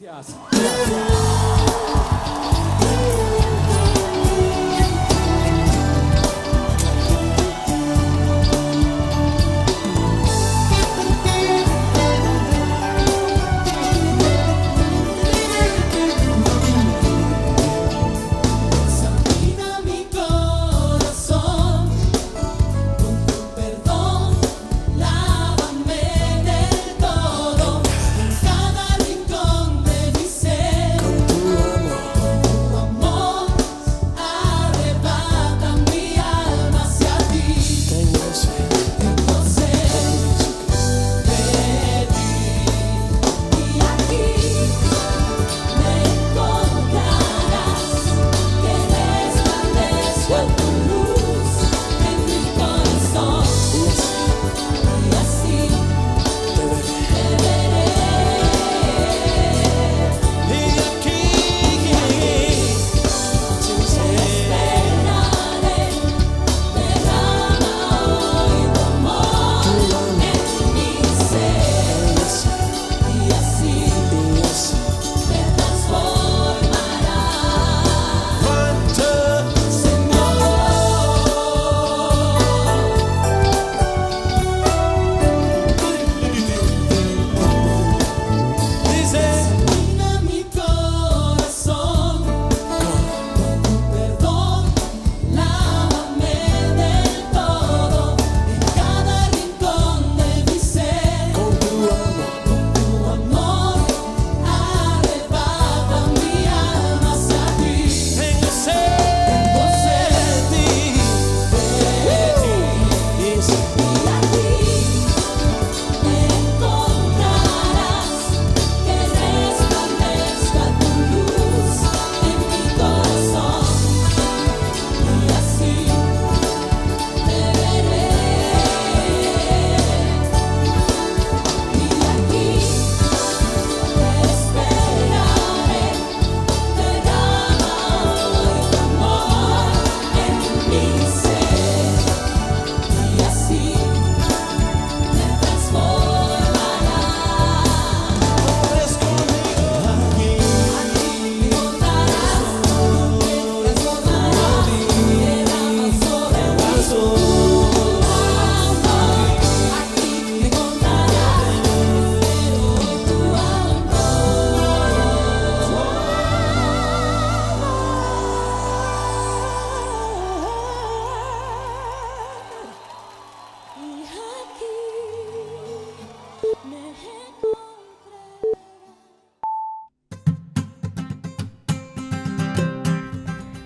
Gracias.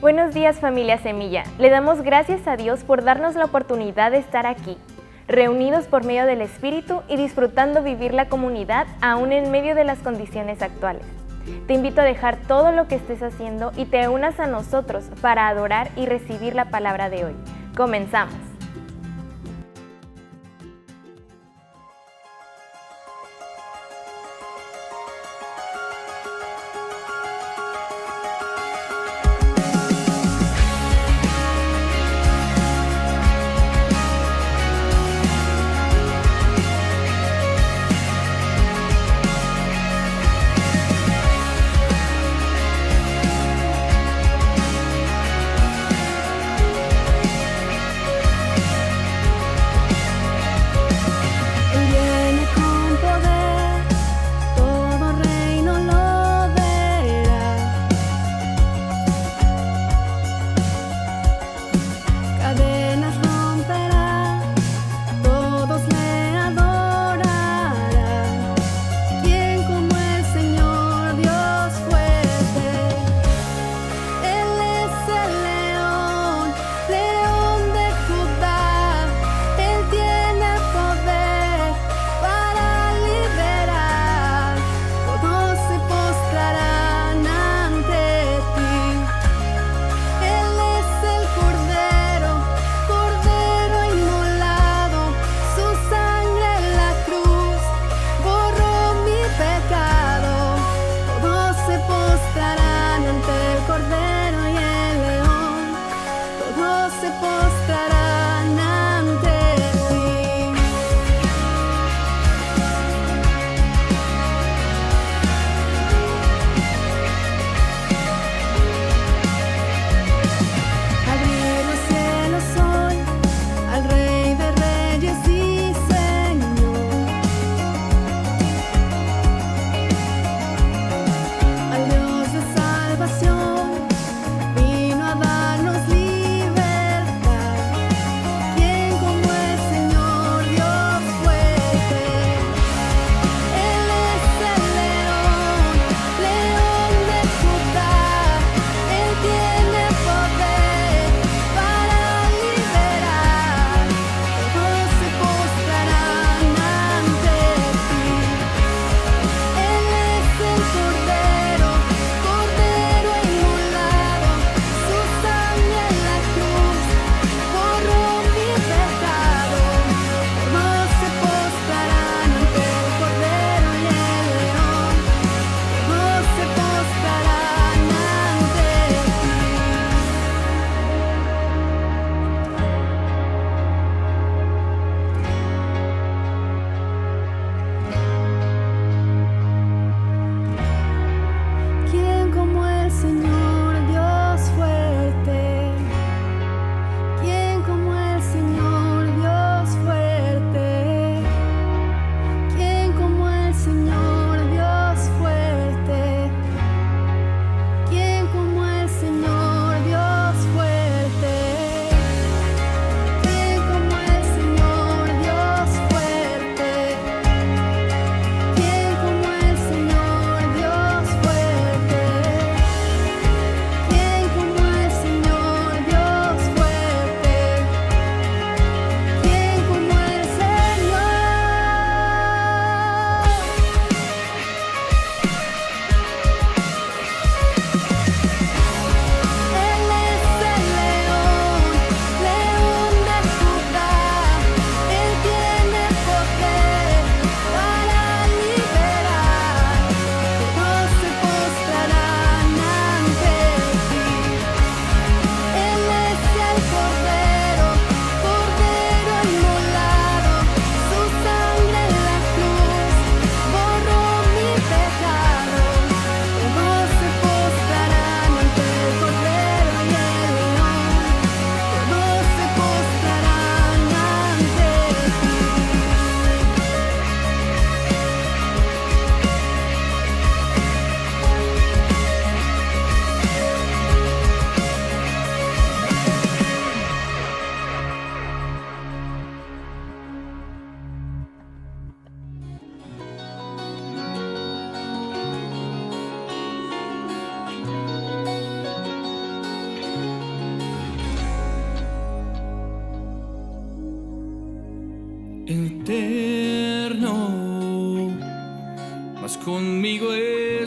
Buenos días, familia Semilla. Le damos gracias a Dios por darnos la oportunidad de estar aquí, reunidos por medio del Espíritu y disfrutando vivir la comunidad aún en medio de las condiciones actuales. Te invito a dejar todo lo que estés haciendo y te unas a nosotros para adorar y recibir la palabra de hoy. Comenzamos.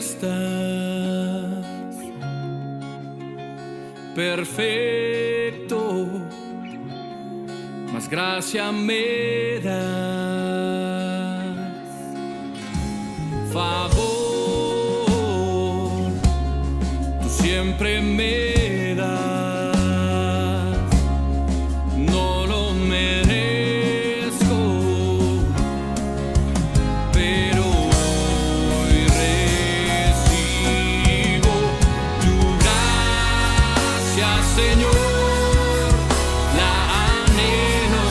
estás perfecto, más gracia me das. Favor, tú siempre me das, no lo merezco, pero hoy recibo tu gracia, Señor. La anhelo,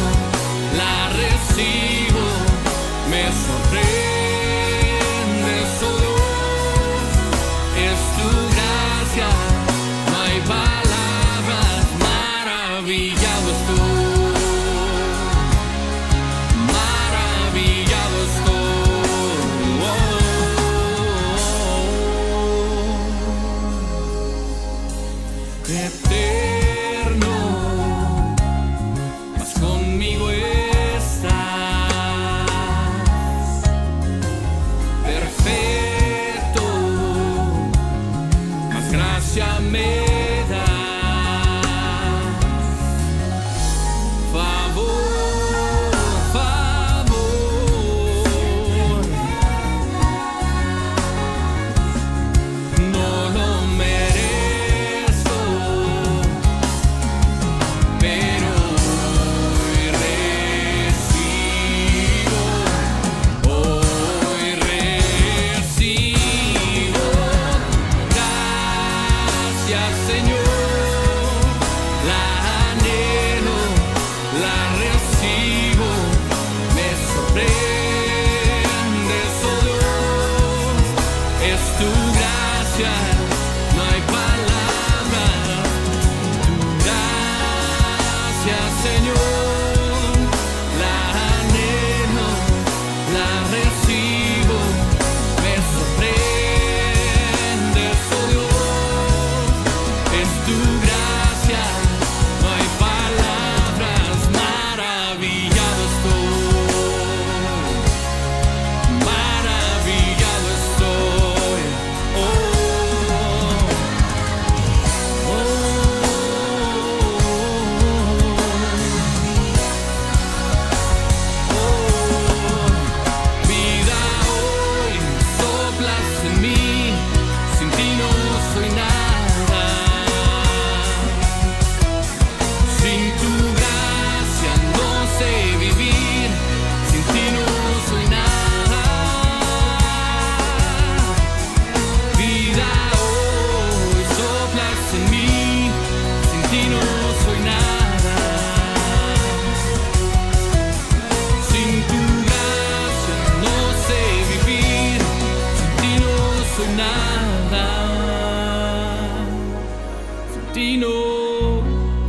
la recibo, me sorprendes, oh Dios, es tu gracia, no hay palabras, maravillado estoy, maravillado estoy. Eterno, mas conmigo estás, perfecto, más gracia me das. Favor, favor, no lo merezco, pero hoy recibo gracias, Señor. La anhelo, la recibo, me sorprendes, oh Dios, es tu gracia, no hay palabras. Tu gracia, Señor, la anhelo, la recibo, me sorprendes, oh Dios, es tu gracia, no hay palabras, maravillado estoy, maravillado estoy. Oh, oh, vida hoy soplas en mí, sin ti no soy nada. Sin tu gracia no sé vivir, sin ti no soy nada. Vida hoy soplas en mí, sin ti no soy nada. Sin tu gracia no sé vivir, sin ti no soy nada. Sin ti no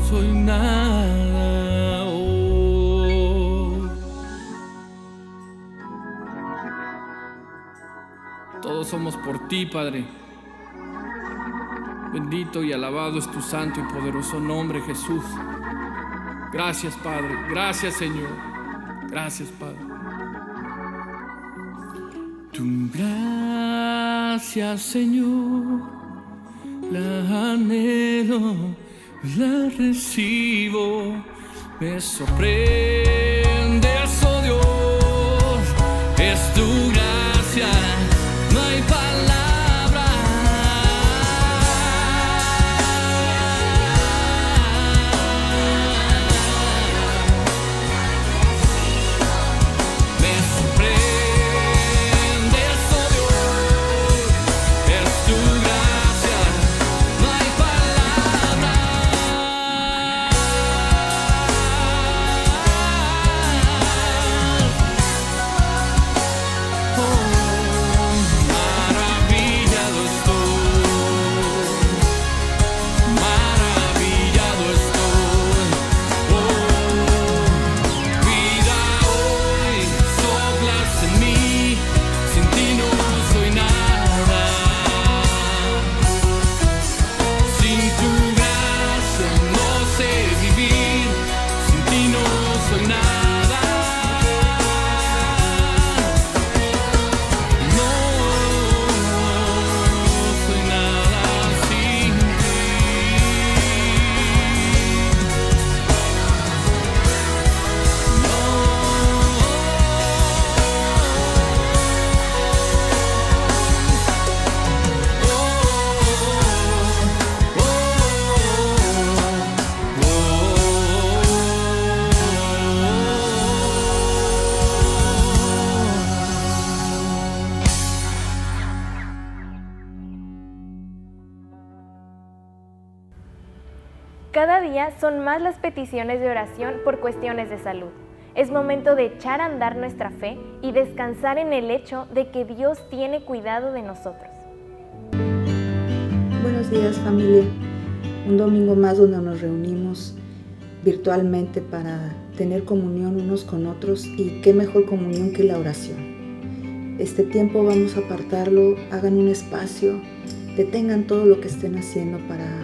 soy nada. Oh. Todos somos por ti, Padre. Bendito y alabado es tu santo y poderoso nombre, Jesús. Gracias, Padre. Gracias, Señor. Gracias, Padre. Tu gracia, Señor, la anhelo, la recibo, me sorprendes, oh Dios, es tu gracia, no hay palabras. Me sorprendes, oh Dios, es tu gracia, no hay palabras. Cada día son más las peticiones de oración por cuestiones de salud. Es momento de echar a andar nuestra fe y descansar en el hecho de que Dios tiene cuidado de nosotros. Buenos días, familia. Un domingo más donde nos reunimos virtualmente para tener comunión unos con otros, y qué mejor comunión que la oración. Este tiempo vamos a apartarlo, hagan un espacio, detengan todo lo que estén haciendo para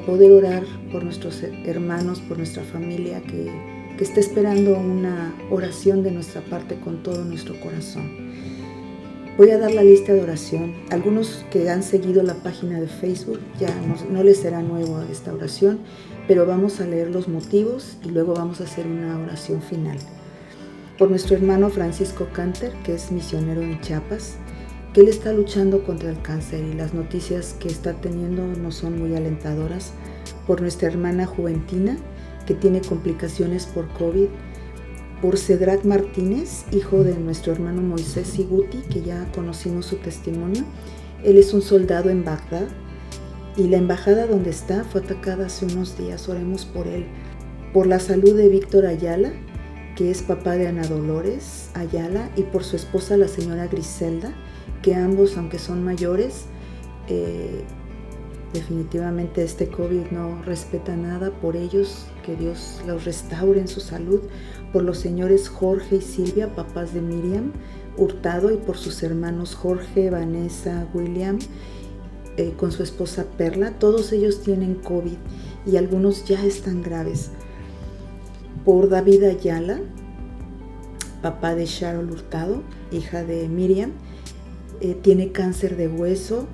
poder orar por nuestros hermanos, por nuestra familia que está esperando una oración de nuestra parte con todo nuestro corazón. Voy a dar la lista de oración. Algunos que han seguido la página de Facebook ya no les será nuevo esta oración, pero vamos a leer los motivos y luego vamos a hacer una oración final. Por nuestro hermano Francisco Canter, que es misionero en Chiapas, que él está luchando contra el cáncer y las noticias que está teniendo no son muy alentadoras. Por nuestra hermana Juventina, que tiene complicaciones por COVID. Por Cedrat Martínez, hijo de nuestro hermano Moisés Siguti, que ya conocimos su testimonio. Él es un soldado en Bagdad y la embajada donde está fue atacada hace unos días. Oremos por él. Por la salud de Víctor Ayala, que es papá de Ana Dolores Ayala, y por su esposa, la señora Griselda, que ambos, aunque son mayores, definitivamente este COVID no respeta nada. Por ellos, que Dios los restaure en su salud. Por los señores Jorge y Silvia, papás de Miriam Hurtado, y por sus hermanos Jorge, Vanessa, William, con su esposa Perla. Todos ellos tienen COVID y algunos ya están graves. Por David Ayala, papá de Sharon Hurtado, hija de Miriam, tiene cáncer de hueso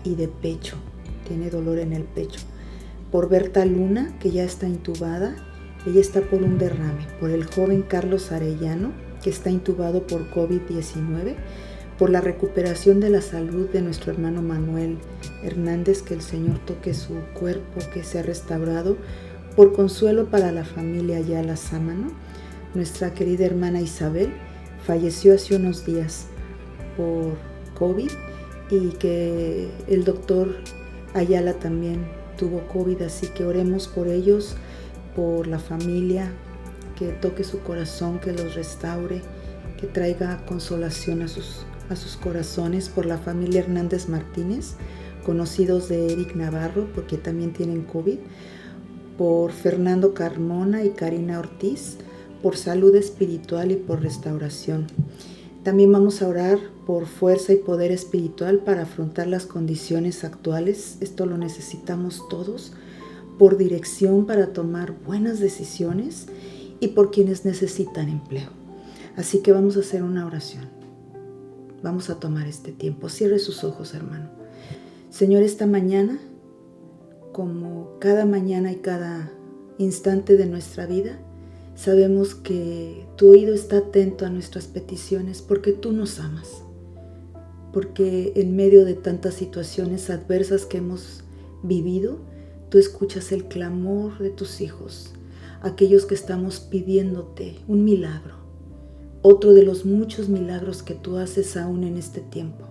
y de pecho, tiene dolor en el pecho. Por Berta Luna, que ya está intubada, ella está por un derrame. Por el joven Carlos Arellano, que está intubado por COVID-19. Por la recuperación de la salud de nuestro hermano Manuel Hernández, que el Señor toque su cuerpo, que sea restaurado. Por consuelo para la familia Ayala Sámano, nuestra querida hermana Isabel falleció hace unos días por COVID, y que el doctor Ayala también tuvo COVID, así que oremos por ellos, por la familia, que toque su corazón, que los restaure, que traiga consolación a sus corazones. Por la familia Hernández Martínez, conocidos de Eric Navarro, porque también tienen COVID. Por Fernando Carmona y Karina Ortiz, por salud espiritual y por restauración. También vamos a orar por fuerza y poder espiritual para afrontar las condiciones actuales. Esto lo necesitamos todos. Por dirección para tomar buenas decisiones y por quienes necesitan empleo. Así que vamos a hacer una oración. Vamos a tomar este tiempo. Cierre sus ojos, hermano. Señor, esta mañana, como cada mañana y cada instante de nuestra vida, sabemos que tu oído está atento a nuestras peticiones porque tú nos amas. Porque en medio de tantas situaciones adversas que hemos vivido, tú escuchas el clamor de tus hijos, aquellos que estamos pidiéndote un milagro, otro de los muchos milagros que tú haces aún en este tiempo.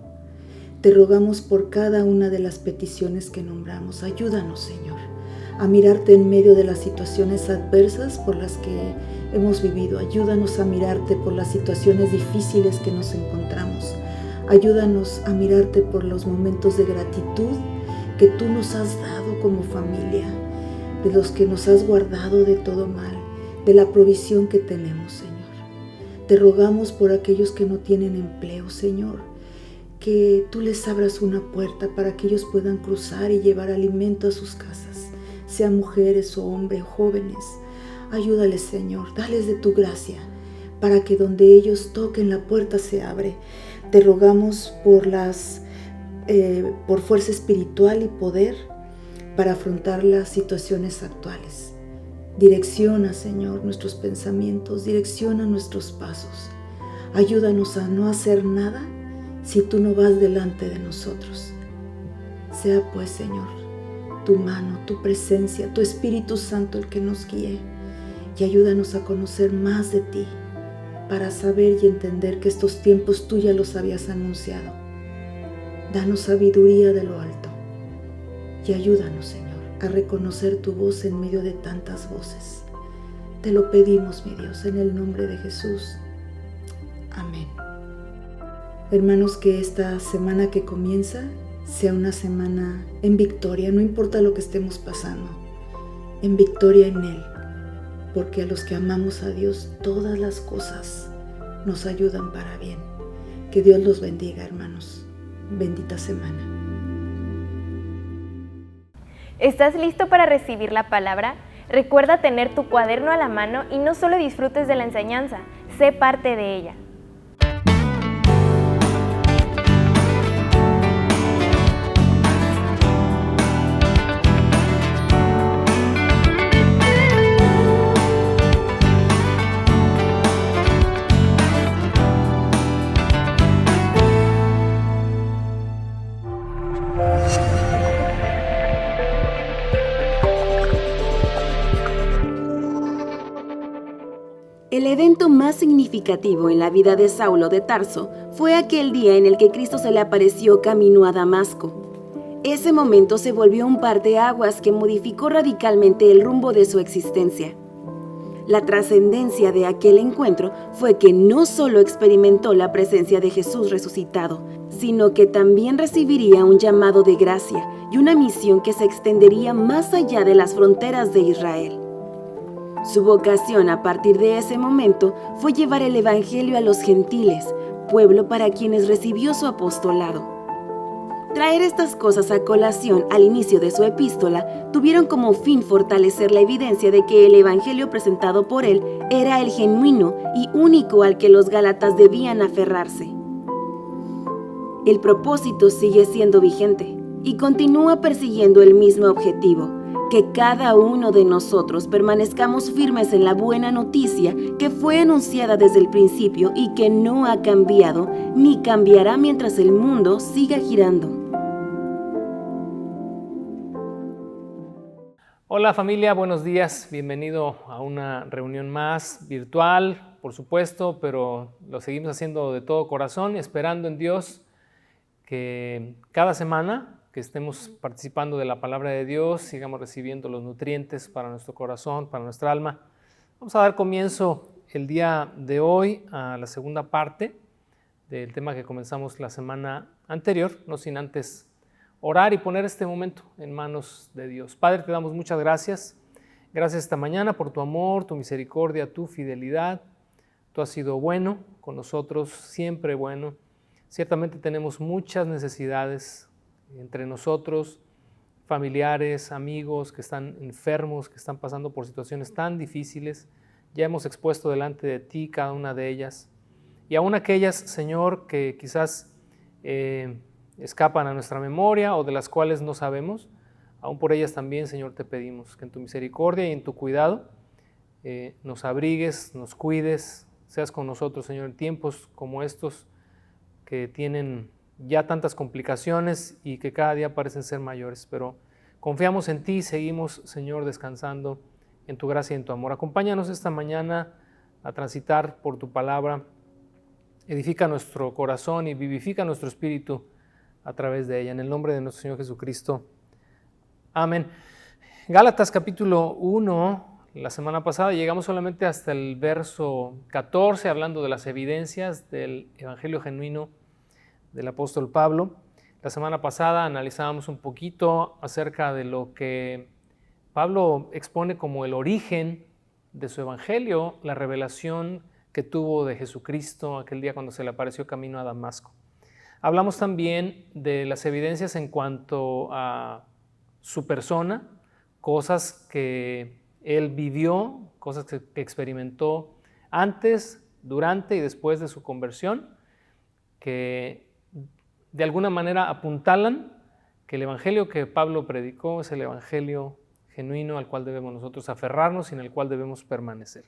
Te rogamos por cada una de las peticiones que nombramos. Ayúdanos, Señor, a mirarte en medio de las situaciones adversas por las que hemos vivido. Ayúdanos a mirarte por las situaciones difíciles que nos encontramos. Ayúdanos a mirarte por los momentos de gratitud que tú nos has dado como familia, de los que nos has guardado de todo mal, de la provisión que tenemos, Señor. Te rogamos por aquellos que no tienen empleo, Señor, que tú les abras una puerta para que ellos puedan cruzar y llevar alimento a sus casas, sean mujeres o hombres, jóvenes. Ayúdales, Señor, dales de tu gracia, para que donde ellos toquen la puerta se abre. Te rogamos por fuerza espiritual y poder para afrontar las situaciones actuales. Direcciona, Señor, nuestros pensamientos, direcciona nuestros pasos. Ayúdanos a no hacer nada si tú no vas delante de nosotros. Sea pues, Señor, tu mano, tu presencia, tu Espíritu Santo el que nos guíe, y ayúdanos a conocer más de ti, para saber y entender que estos tiempos tú ya los habías anunciado. Danos sabiduría de lo alto y ayúdanos, Señor, a reconocer tu voz en medio de tantas voces. Te lo pedimos, mi Dios, en el nombre de Jesús. Amén. Hermanos, que esta semana que comienza sea una semana en victoria, no importa lo que estemos pasando, en victoria en Él, porque a los que amamos a Dios todas las cosas nos ayudan para bien. Que Dios los bendiga, hermanos. Bendita semana. ¿Estás listo para recibir la palabra? Recuerda tener tu cuaderno a la mano y no solo disfrutes de la enseñanza, sé parte de ella. El evento más significativo en la vida de Saulo de Tarso fue aquel día en el que Cristo se le apareció camino a Damasco. Ese momento se volvió un parteaguas que modificó radicalmente el rumbo de su existencia. La trascendencia de aquel encuentro fue que no solo experimentó la presencia de Jesús resucitado, sino que también recibiría un llamado de gracia y una misión que se extendería más allá de las fronteras de Israel. Su vocación a partir de ese momento fue llevar el Evangelio a los gentiles, pueblo para quienes recibió su apostolado. Traer estas cosas a colación al inicio de su epístola tuvieron como fin fortalecer la evidencia de que el Evangelio presentado por él era el genuino y único al que los gálatas debían aferrarse. El propósito sigue siendo vigente y continúa persiguiendo el mismo objetivo: que cada uno de nosotros permanezcamos firmes en la buena noticia que fue anunciada desde el principio y que no ha cambiado ni cambiará mientras el mundo siga girando. Hola familia, buenos días. Bienvenido a una reunión más virtual, por supuesto, pero lo seguimos haciendo de todo corazón, esperando en Dios que cada semana que estemos participando de la palabra de Dios, sigamos recibiendo los nutrientes para nuestro corazón, para nuestra alma. Vamos a dar comienzo el día de hoy a la segunda parte del tema que comenzamos la semana anterior, no sin antes orar y poner este momento en manos de Dios. Padre, te damos muchas gracias. Gracias esta mañana por tu amor, tu misericordia, tu fidelidad. Tú has sido bueno con nosotros, siempre bueno. Ciertamente tenemos muchas necesidades entre nosotros, familiares, amigos que están enfermos, que están pasando por situaciones tan difíciles. Ya hemos expuesto delante de ti cada una de ellas. Y aún aquellas, Señor, que quizás escapan a nuestra memoria o de las cuales no sabemos, aún por ellas también, Señor, te pedimos que en tu misericordia y en tu cuidado nos abrigues, nos cuides, seas con nosotros, Señor, en tiempos como estos que tienen ya tantas complicaciones y que cada día parecen ser mayores, pero confiamos en ti y seguimos, Señor, descansando en tu gracia y en tu amor. Acompáñanos esta mañana a transitar por tu palabra, edifica nuestro corazón y vivifica nuestro espíritu a través de ella. En el nombre de nuestro Señor Jesucristo. Amén. Gálatas capítulo 1, la semana pasada llegamos solamente hasta el verso 14, hablando de las evidencias del Evangelio genuino del apóstol Pablo. La semana pasada analizábamos un poquito acerca de lo que Pablo expone como el origen de su evangelio, la revelación que tuvo de Jesucristo aquel día cuando se le apareció camino a Damasco. Hablamos también de las evidencias en cuanto a su persona, cosas que él vivió, cosas que experimentó antes, durante y después de su conversión, que de alguna manera apuntalan que el evangelio que Pablo predicó es el evangelio genuino al cual debemos nosotros aferrarnos y en el cual debemos permanecer.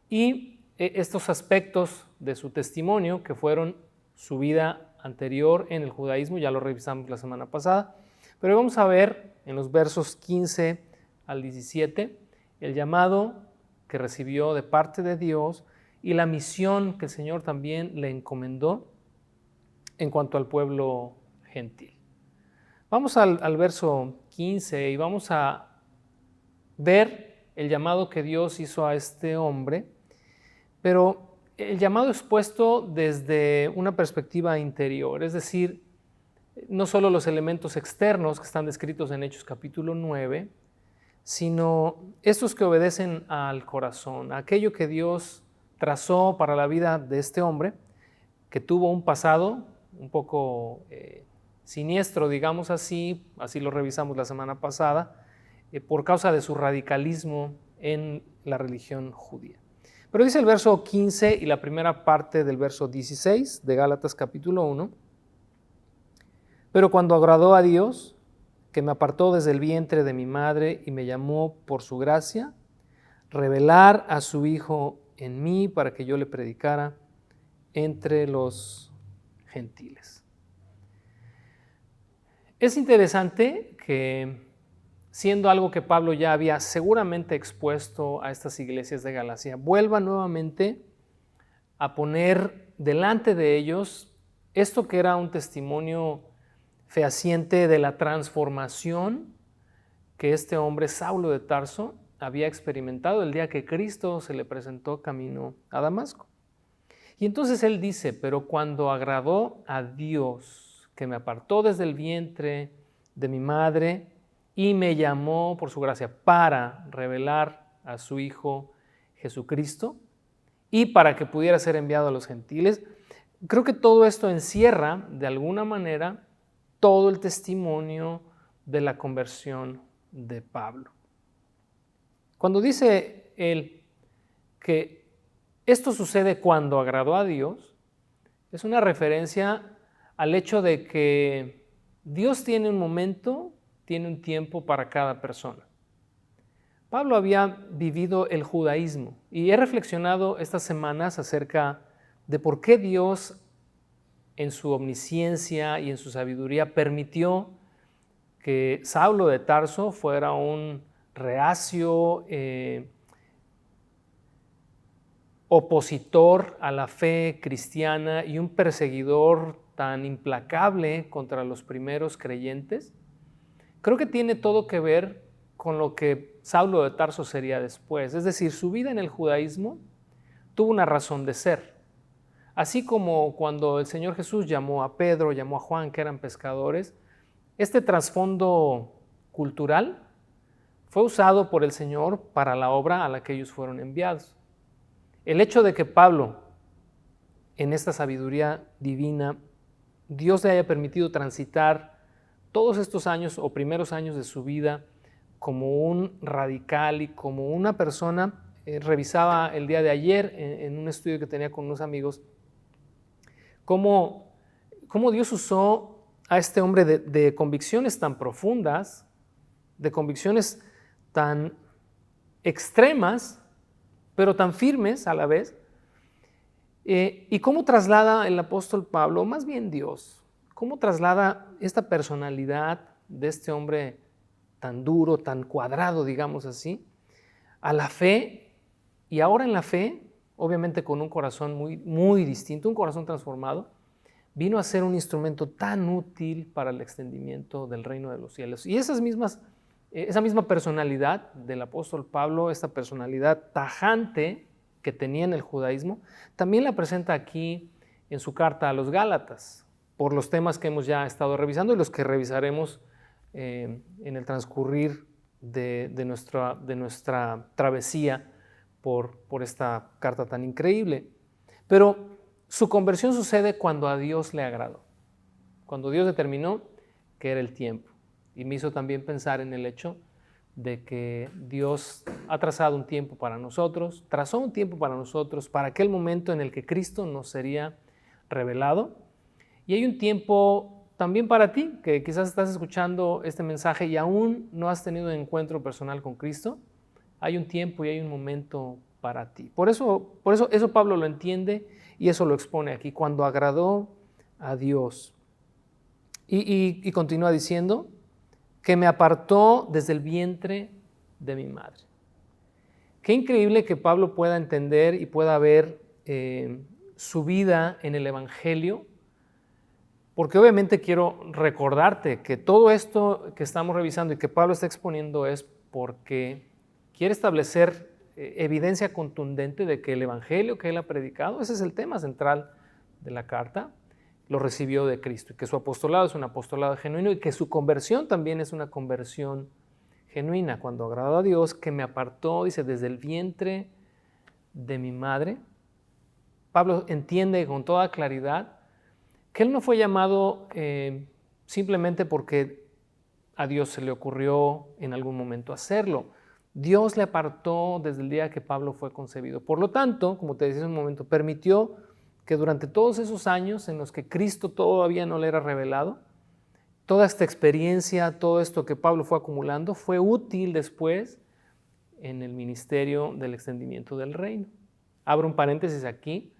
Y estos aspectos de su testimonio, que fueron su vida anterior en el judaísmo, ya lo revisamos la semana pasada, pero vamos a ver en los versos 15 al 17 el llamado que recibió de parte de Dios y la misión que el Señor también le encomendó en cuanto al pueblo gentil. Vamos al verso 15 y vamos a ver el llamado que Dios hizo a este hombre, pero el llamado expuesto desde una perspectiva interior, es decir, no solo los elementos externos que están descritos en Hechos capítulo 9, sino estos que obedecen al corazón, aquello que Dios trazó para la vida de este hombre, que tuvo un pasado un poco siniestro, digamos así lo revisamos la semana pasada, por causa de su radicalismo en la religión judía. Pero dice el verso 15 y la primera parte del verso 16 de Gálatas capítulo 1, pero cuando agradó a Dios, que me apartó desde el vientre de mi madre y me llamó por su gracia, revelar a su Hijo en mí para que yo le predicara entre los gentiles. Es interesante que, siendo algo que Pablo ya había seguramente expuesto a estas iglesias de Galacia, vuelva nuevamente a poner delante de ellos esto que era un testimonio fehaciente de la transformación que este hombre, Saulo de Tarso, había experimentado el día que Cristo se le presentó camino a Damasco. Y entonces él dice, pero cuando agradó a Dios, que me apartó desde el vientre de mi madre y me llamó por su gracia para revelar a su Hijo Jesucristo y para que pudiera ser enviado a los gentiles, creo que todo esto encierra de alguna manera todo el testimonio de la conversión de Pablo. Cuando dice él que esto sucede cuando agradó a Dios, es una referencia al hecho de que Dios tiene un momento, tiene un tiempo para cada persona. Pablo había vivido el judaísmo y he reflexionado estas semanas acerca de por qué Dios, en su omnisciencia y en su sabiduría, permitió que Saulo de Tarso fuera un reacio opositor a la fe cristiana y un perseguidor tan implacable contra los primeros creyentes. Creo que tiene todo que ver con lo que Saulo de Tarso sería después. Es decir, su vida en el judaísmo tuvo una razón de ser. Así como cuando el Señor Jesús llamó a Pedro, llamó a Juan, que eran pescadores, este trasfondo cultural fue usado por el Señor para la obra a la que ellos fueron enviados. El hecho de que Pablo, en esta sabiduría divina, Dios le haya permitido transitar todos estos años o primeros años de su vida como un radical y como una persona, revisaba el día de ayer en un estudio que tenía con unos amigos, cómo Dios usó a este hombre de convicciones tan profundas, de convicciones tan extremas, pero tan firmes a la vez, y cómo traslada el apóstol Pablo, más bien Dios, cómo traslada esta personalidad de este hombre tan duro, tan cuadrado, digamos así, a la fe, y ahora en la fe, obviamente con un corazón muy, muy distinto, un corazón transformado, vino a ser un instrumento tan útil para el extendimiento del reino de los cielos. Y esa misma personalidad del apóstol Pablo, esta personalidad tajante que tenía en el judaísmo, también la presenta aquí en su carta a los Gálatas, por los temas que hemos ya estado revisando y los que revisaremos en el transcurrir de nuestra travesía por esta carta tan increíble. Pero su conversión sucede cuando a Dios le agradó, cuando Dios determinó que era el tiempo. Y me hizo también pensar en el hecho de que Dios ha trazado un tiempo para nosotros, trazó un tiempo para nosotros, para aquel momento en el que Cristo nos sería revelado. Y hay un tiempo también para ti, que quizás estás escuchando este mensaje y aún no has tenido un encuentro personal con Cristo. Hay un tiempo y hay un momento para ti. Por eso Pablo lo entiende y eso lo expone aquí, cuando agradó a Dios. Y continúa diciendo que me apartó desde el vientre de mi madre. Qué increíble que Pablo pueda entender y pueda ver su vida en el Evangelio, porque obviamente quiero recordarte que todo esto que estamos revisando y que Pablo está exponiendo es porque quiere establecer evidencia contundente de que el evangelio que él ha predicado, ese es el tema central de la carta, lo recibió de Cristo, y que su apostolado es un apostolado genuino y que su conversión también es una conversión genuina. Cuando agradó a Dios, que me apartó, dice, desde el vientre de mi madre. Pablo entiende con toda claridad que él no fue llamado simplemente porque a Dios se le ocurrió en algún momento hacerlo. Dios le apartó desde el día que Pablo fue concebido. Por lo tanto, como te decía hace un momento, permitió que durante todos esos años en los que Cristo todavía no le era revelado, toda esta experiencia, todo esto que Pablo fue acumulando, fue útil después en el ministerio del extendimiento del reino. Abro un paréntesis aquí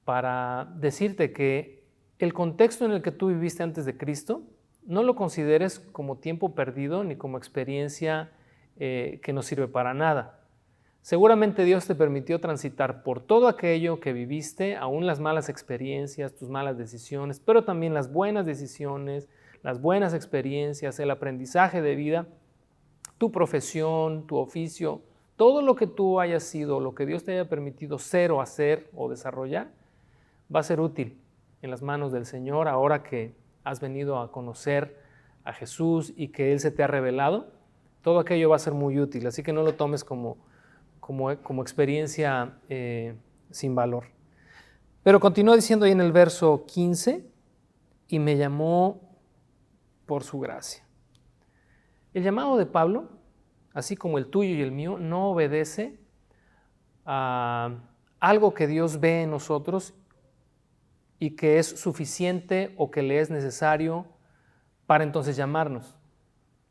para decirte que el contexto en el que tú viviste antes de Cristo, no lo consideres como tiempo perdido ni como experiencia que no sirve para nada. Seguramente Dios te permitió transitar por todo aquello que viviste, aún las malas experiencias, tus malas decisiones, pero también las buenas decisiones, las buenas experiencias, el aprendizaje de vida, tu profesión, tu oficio, todo lo que tú hayas sido, lo que Dios te haya permitido ser o hacer o desarrollar, va a ser útil en las manos del Señor ahora que has venido a conocer a Jesús y que Él se te ha revelado. Todo aquello va a ser muy útil, así que no lo tomes como experiencia sin valor. Pero continúa diciendo ahí en el verso 15, y me llamó por su gracia. El llamado de Pablo, así como el tuyo y el mío, no obedece a algo que Dios ve en nosotros y que es suficiente o que le es necesario para entonces llamarnos.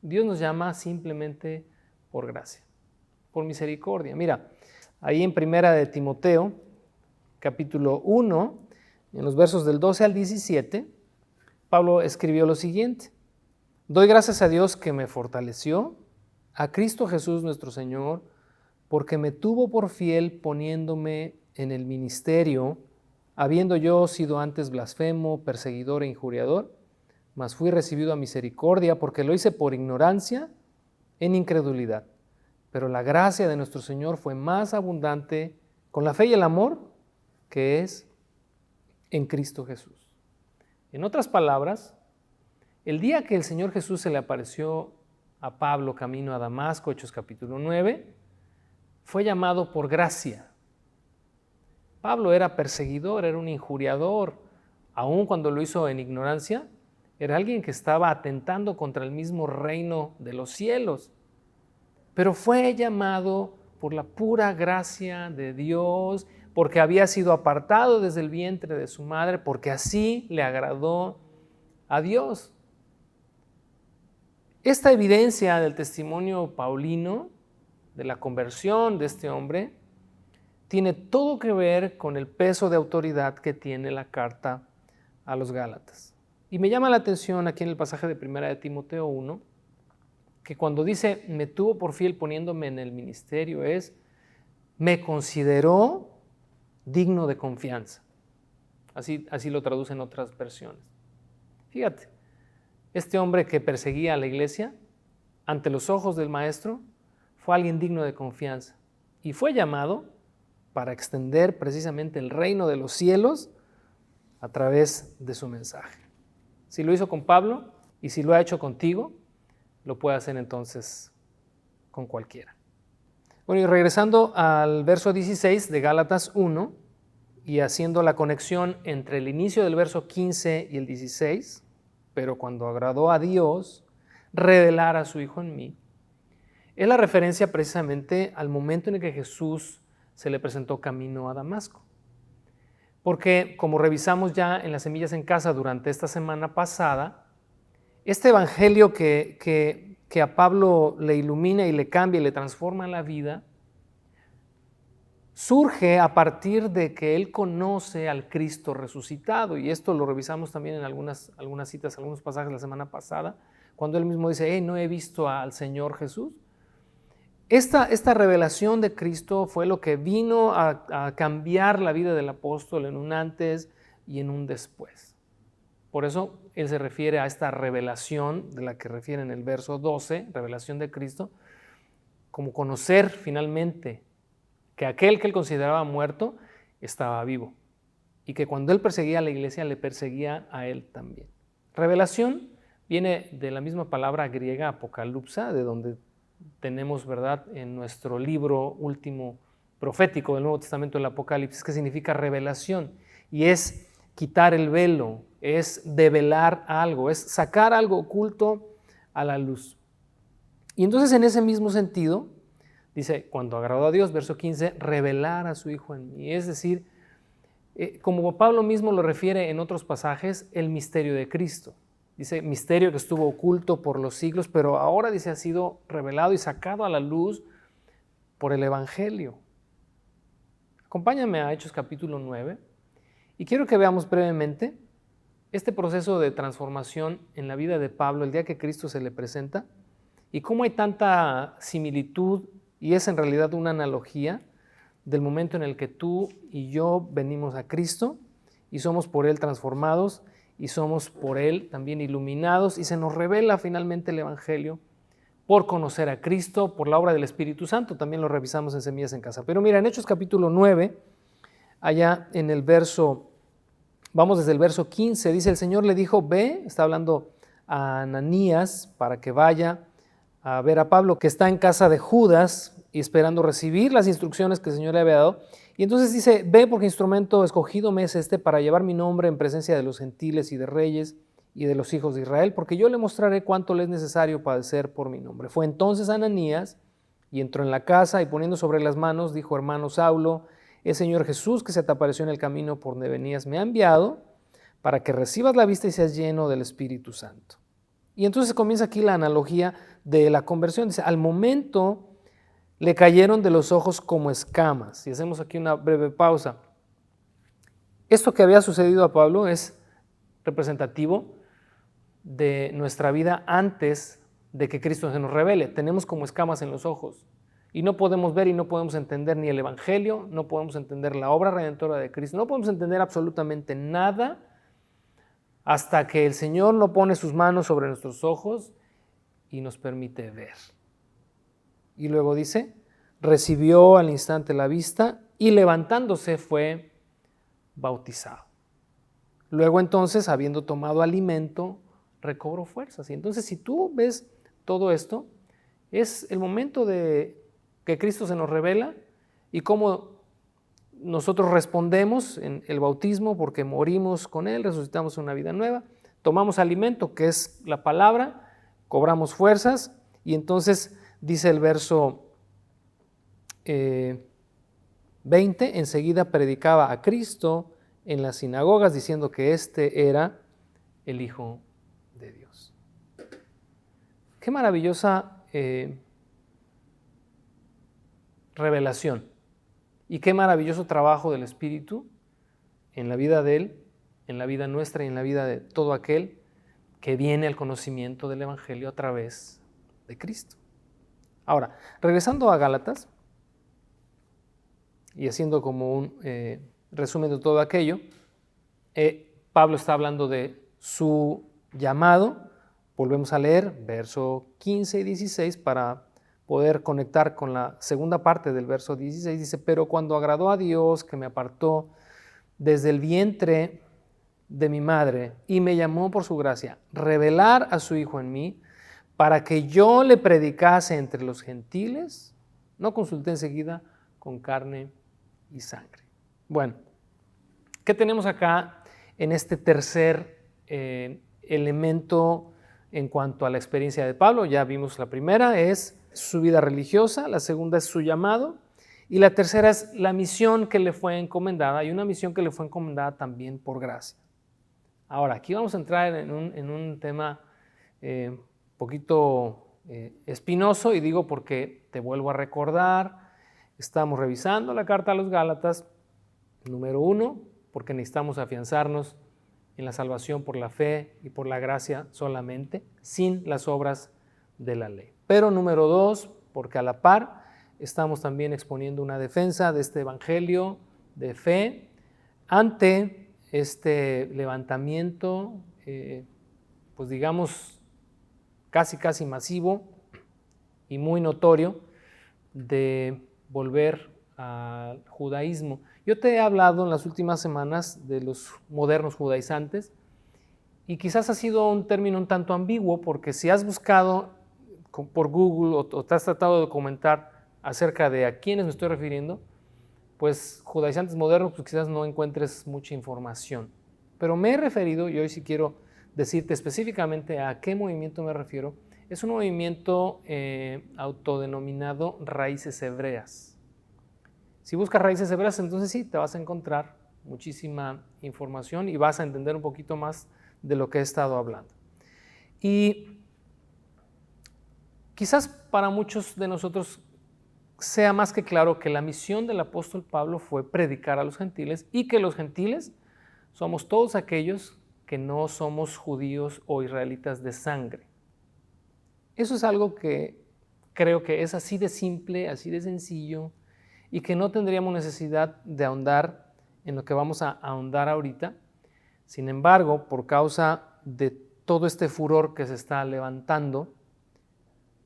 Dios nos llama simplemente por gracia, por misericordia. Mira, ahí en Primera de Timoteo, capítulo 1, en los versos del 12 al 17, Pablo escribió lo siguiente: doy gracias a Dios que me fortaleció, a Cristo Jesús nuestro Señor, porque me tuvo por fiel poniéndome en el ministerio, habiendo yo sido antes blasfemo, perseguidor e injuriador, mas fui recibido a misericordia, porque lo hice por ignorancia, en incredulidad. Pero la gracia de nuestro Señor fue más abundante con la fe y el amor que es en Cristo Jesús. En otras palabras, el día que el Señor Jesús se le apareció a Pablo camino a Damasco, Hechos capítulo 9, fue llamado por gracia. Pablo era perseguidor, era un injuriador, aun cuando lo hizo en ignorancia, era alguien que estaba atentando contra el mismo reino de los cielos. Pero fue llamado por la pura gracia de Dios, porque había sido apartado desde el vientre de su madre, porque así le agradó a Dios. Esta evidencia del testimonio paulino, de la conversión de este hombre, tiene todo que ver con el peso de autoridad que tiene la carta a los Gálatas. Y me llama la atención aquí en el pasaje de Primera de Timoteo 1, que cuando dice, me tuvo por fiel poniéndome en el ministerio, me consideró digno de confianza. Así lo traducen otras versiones. Fíjate, este hombre que perseguía a la iglesia, ante los ojos del maestro, fue alguien digno de confianza y fue llamado para extender precisamente el reino de los cielos a través de su mensaje. Si lo hizo con Pablo y si lo ha hecho contigo, lo puede hacer entonces con cualquiera. Bueno, y regresando al verso 16 de Gálatas 1 y haciendo la conexión entre el inicio del verso 15 y el 16, pero cuando agradó a Dios revelar a su Hijo en mí, es la referencia precisamente al momento en el que Jesús se le presentó camino a Damasco. Porque, como revisamos ya en las Semillas en Casa durante esta semana pasada, este evangelio que a Pablo le ilumina y le cambia y le transforma la vida, surge a partir de que él conoce al Cristo resucitado. Y esto lo revisamos también en algunas citas, algunos pasajes la semana pasada, cuando él mismo dice, no he visto al Señor Jesús. Esta revelación de Cristo fue lo que vino a cambiar la vida del apóstol en un antes y en un después. Por eso él se refiere a esta revelación de la que refiere en el verso 12, revelación de Cristo, como conocer finalmente que aquel que él consideraba muerto estaba vivo y que cuando él perseguía a la iglesia le perseguía a él también. Revelación viene de la misma palabra griega apocalipsa, de donde tenemos, ¿verdad?, en nuestro libro último profético del Nuevo Testamento, el Apocalipsis, que significa revelación, y es quitar el velo, es develar algo, es sacar algo oculto a la luz. Y entonces en ese mismo sentido, dice, cuando agradó a Dios, verso 15, revelar a su Hijo en mí, es decir, como Pablo mismo lo refiere en otros pasajes, el misterio de Cristo. Dice, misterio que estuvo oculto por los siglos, pero ahora, dice, ha sido revelado y sacado a la luz por el Evangelio. Acompáñame a Hechos capítulo 9 y quiero que veamos brevemente este proceso de transformación en la vida de Pablo el día que Cristo se le presenta y cómo hay tanta similitud y es en realidad una analogía del momento en el que tú y yo venimos a Cristo y somos por Él transformados y somos por Él también iluminados y se nos revela finalmente el Evangelio por conocer a Cristo, por la obra del Espíritu Santo. También lo revisamos en Semillas en Casa. Pero mira, en Hechos capítulo 9, allá en el verso, vamos desde el verso 15, dice, el Señor le dijo, ve, está hablando a Ananías para que vaya a ver a Pablo, que está en casa de Judas y esperando recibir las instrucciones que el Señor le había dado. Y entonces dice, ve porque instrumento escogido me es este para llevar mi nombre en presencia de los gentiles y de reyes y de los hijos de Israel, porque yo le mostraré cuánto le es necesario padecer por mi nombre. Fue entonces Ananías y entró en la casa y poniendo sobre las manos, dijo, hermano Saulo, el Señor Jesús que se te apareció en el camino por donde venías me ha enviado para que recibas la vista y seas lleno del Espíritu Santo. Y entonces comienza aquí la analogía de la conversión. Dice, al momento le cayeron de los ojos como escamas. Y hacemos aquí una breve pausa. Esto que había sucedido a Pablo es representativo de nuestra vida antes de que Cristo se nos revele. Tenemos como escamas en los ojos y no podemos ver y no podemos entender ni el Evangelio, no podemos entender la obra redentora de Cristo, no podemos entender absolutamente nada hasta que el Señor no pone sus manos sobre nuestros ojos y nos permite ver. Y luego dice, recibió al instante la vista y levantándose fue bautizado. Luego entonces, habiendo tomado alimento, recobró fuerzas. Y entonces si tú ves todo esto, es el momento de que Cristo se nos revela y cómo nosotros respondemos en el bautismo porque morimos con Él, resucitamos una vida nueva, tomamos alimento que es la palabra, cobramos fuerzas y entonces dice el verso 20, enseguida predicaba a Cristo en las sinagogas diciendo que este era el Hijo de Dios. Qué maravillosa revelación y qué maravilloso trabajo del Espíritu en la vida de Él, en la vida nuestra y en la vida de todo aquel que viene al conocimiento del Evangelio a través de Cristo. Ahora, regresando a Gálatas y haciendo como un resumen de todo aquello, Pablo está hablando de su llamado. Volvemos a leer verso 15 y 16 para poder conectar con la segunda parte del verso 16. Dice, pero cuando agradó a Dios que me apartó desde el vientre de mi madre y me llamó por su gracia, revelar a su Hijo en mí para que yo le predicase entre los gentiles, no consulté enseguida con carne y sangre. Bueno, ¿qué tenemos acá en este tercer elemento en cuanto a la experiencia de Pablo? Ya vimos la primera, es su vida religiosa, la segunda es su llamado y la tercera es la misión que le fue encomendada y una misión que le fue encomendada también por gracia. Ahora, aquí vamos a entrar en un tema poquito espinoso y digo porque te vuelvo a recordar, estamos revisando la carta a los Gálatas, número 1, porque necesitamos afianzarnos en la salvación por la fe y por la gracia solamente, sin las obras de la ley. Pero número 2, porque a la par estamos también exponiendo una defensa de este evangelio de fe ante este levantamiento, pues digamos, casi masivo y muy notorio de volver al judaísmo. Yo te he hablado en las últimas semanas de los modernos judaizantes y quizás ha sido un término un tanto ambiguo porque si has buscado por Google o te has tratado de documentar acerca de a quiénes me estoy refiriendo, pues judaizantes modernos pues quizás no encuentres mucha información. Pero me he referido, y hoy sí quiero decirte específicamente a qué movimiento me refiero. Es un movimiento autodenominado Raíces Hebreas. Si buscas Raíces Hebreas, entonces sí, te vas a encontrar muchísima información y vas a entender un poquito más de lo que he estado hablando. Y quizás para muchos de nosotros sea más que claro que la misión del apóstol Pablo fue predicar a los gentiles y que los gentiles somos todos aquellos que no somos judíos o israelitas de sangre. Eso es algo que creo que es así de simple, así de sencillo y que no tendríamos necesidad de ahondar en lo que vamos a ahondar ahorita. Sin embargo, por causa de todo este furor que se está levantando,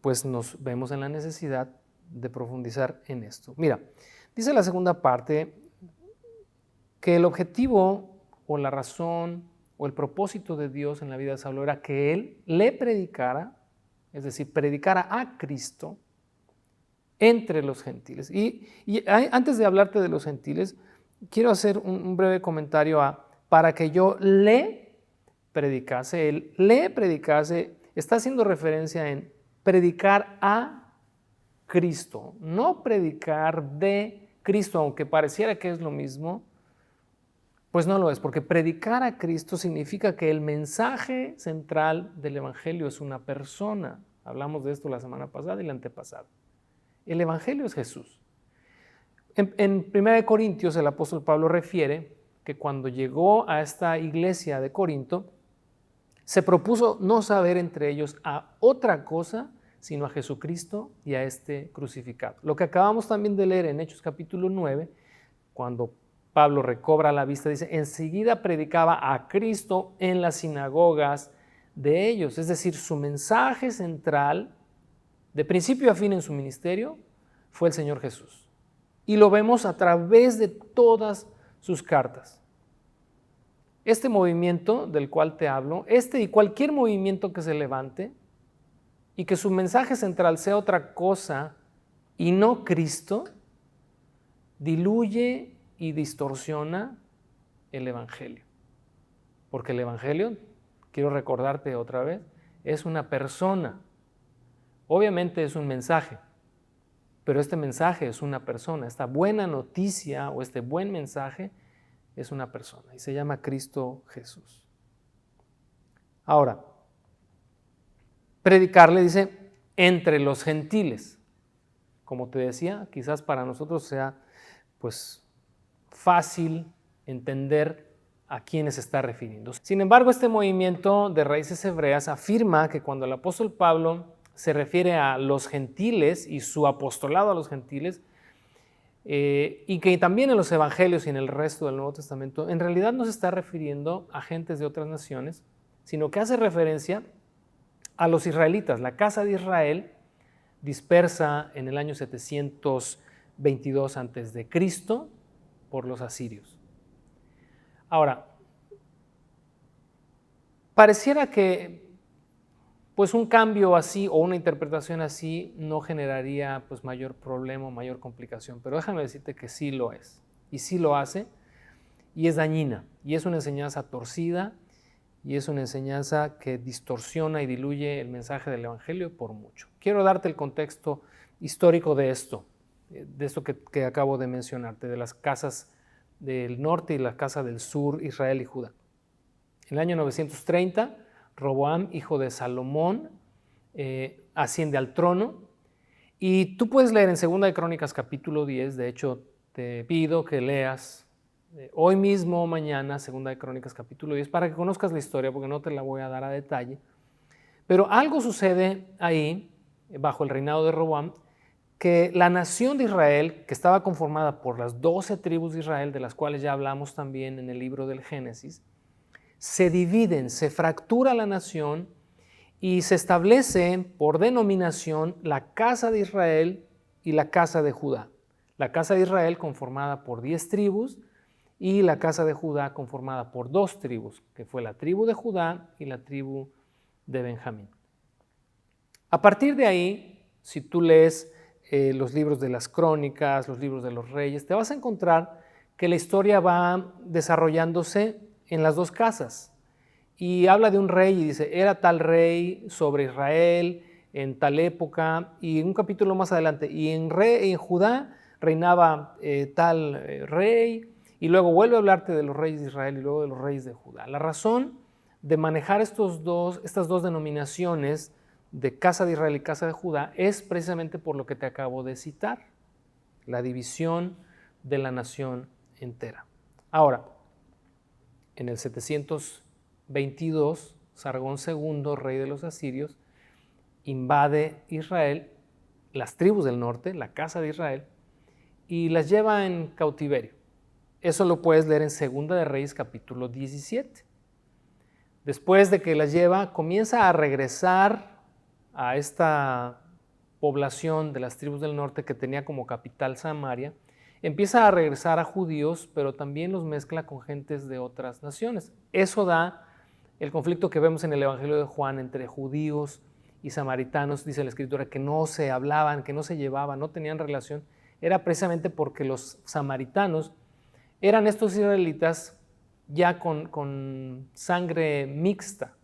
pues nos vemos en la necesidad de profundizar en esto. Mira, dice la segunda parte que el objetivo o la razón o el propósito de Dios en la vida de Saulo era que él le predicara, es decir, predicara a Cristo entre los gentiles. Y antes de hablarte de los gentiles, quiero hacer un breve comentario para que yo le predicase. Él le predicase, está haciendo referencia en predicar a Cristo, no predicar de Cristo, aunque pareciera que es lo mismo, pues no lo es, porque predicar a Cristo significa que el mensaje central del Evangelio es una persona. Hablamos de esto la semana pasada y la antepasada. El Evangelio es Jesús. En 1 Corintios el apóstol Pablo refiere que cuando llegó a esta iglesia de Corinto, se propuso no saber entre ellos a otra cosa, sino a Jesucristo y a este crucificado. Lo que acabamos también de leer en Hechos capítulo 9, cuando Pablo recobra la vista, dice, enseguida predicaba a Cristo en las sinagogas de ellos. Es decir, su mensaje central, de principio a fin en su ministerio, fue el Señor Jesús. Y lo vemos a través de todas sus cartas. Este movimiento del cual te hablo, y cualquier movimiento que se levante, y que su mensaje central sea otra cosa y no Cristo, diluye y distorsiona el Evangelio. Porque el Evangelio, quiero recordarte otra vez, es una persona. Obviamente es un mensaje, pero este mensaje es una persona. Esta buena noticia o este buen mensaje es una persona y se llama Cristo Jesús. Ahora, predicarle dice entre los gentiles. Como te decía, quizás para nosotros sea pues fácil entender a quiénes se está refiriendo. Sin embargo, este movimiento de Raíces Hebreas afirma que cuando el apóstol Pablo se refiere a los gentiles y su apostolado a los gentiles, y que también en los evangelios y en el resto del Nuevo Testamento, en realidad no se está refiriendo a gentes de otras naciones, sino que hace referencia a los israelitas, la casa de Israel, dispersa en el año 722 a.C. por los asirios. Ahora, pareciera que pues un cambio así o una interpretación así no generaría pues mayor problema o mayor complicación, pero déjame decirte que sí lo es, y sí lo hace, y es dañina, y es una enseñanza torcida, y es una enseñanza que distorsiona y diluye el mensaje del Evangelio por mucho. Quiero darte el contexto histórico de esto que acabo de mencionarte, de las casas del norte y la casa del sur, Israel y Judá. En el año 930, Roboam, hijo de Salomón, asciende al trono, y tú puedes leer en 2 de Crónicas capítulo 10, de hecho te pido que leas hoy mismo o mañana 2 de Crónicas capítulo 10 para que conozcas la historia, porque no te la voy a dar a detalle, pero algo sucede ahí, bajo el reinado de Roboam, que la nación de Israel, que estaba conformada por las 12 tribus de Israel, de las cuales ya hablamos también en el libro del Génesis, se dividen, se fractura la nación y se establece por denominación la casa de Israel y la casa de Judá. La casa de Israel conformada por 10 tribus y la casa de Judá conformada por 2 tribus, que fue la tribu de Judá y la tribu de Benjamín. A partir de ahí, si tú lees los libros de las crónicas, los libros de los reyes, te vas a encontrar que la historia va desarrollándose en las 2 casas. Y habla de un rey y dice, era tal rey sobre Israel en tal época, y en un capítulo más adelante, y en Judá reinaba tal rey, y luego vuelve a hablarte de los reyes de Israel y luego de los reyes de Judá. La razón de manejar estas dos denominaciones de casa de Israel y casa de Judá es precisamente por lo que te acabo de citar, la división de la nación entera. Ahora, en el 722, Sargón II, rey de los asirios, invade Israel, las tribus del norte, la casa de Israel, y las lleva en cautiverio. Eso lo puedes leer en Segunda de Reyes, capítulo 17. Después de que las lleva, comienza a regresar a esta población de las tribus del norte que tenía como capital Samaria. Empieza a regresar a judíos, pero también los mezcla con gentes de otras naciones. Eso da el conflicto que vemos en el Evangelio de Juan entre judíos y samaritanos. Dice la Escritura que no se hablaban, que no se llevaban, no tenían relación. Era precisamente porque los samaritanos eran estos israelitas ya con sangre mixta.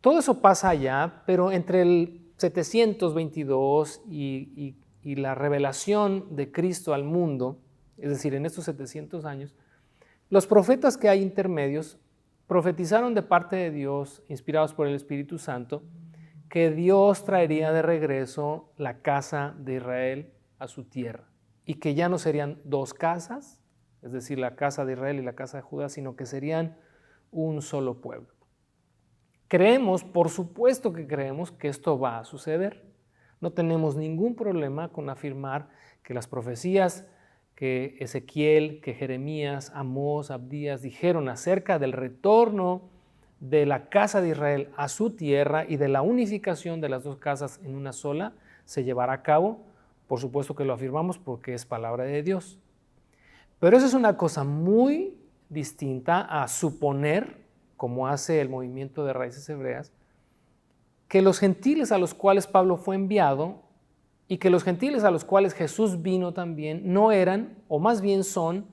Todo eso pasa allá, pero entre el 722 y la revelación de Cristo al mundo, es decir, en estos 700 años, los profetas que hay intermedios profetizaron de parte de Dios, inspirados por el Espíritu Santo, que Dios traería de regreso la casa de Israel a su tierra y que ya no serían 2 casas, es decir, la casa de Israel y la casa de Judá, sino que serían un solo pueblo. Creemos, por supuesto que creemos que esto va a suceder. No tenemos ningún problema con afirmar que las profecías que Ezequiel, que Jeremías, Amós, Abdías dijeron acerca del retorno de la casa de Israel a su tierra y de la unificación de las 2 casas en una sola, se llevará a cabo. Por supuesto que lo afirmamos porque es palabra de Dios. Pero eso es una cosa muy distinta a suponer, como hace el movimiento de Raíces Hebreas, que los gentiles a los cuales Pablo fue enviado y que los gentiles a los cuales Jesús vino también no eran, o más bien son,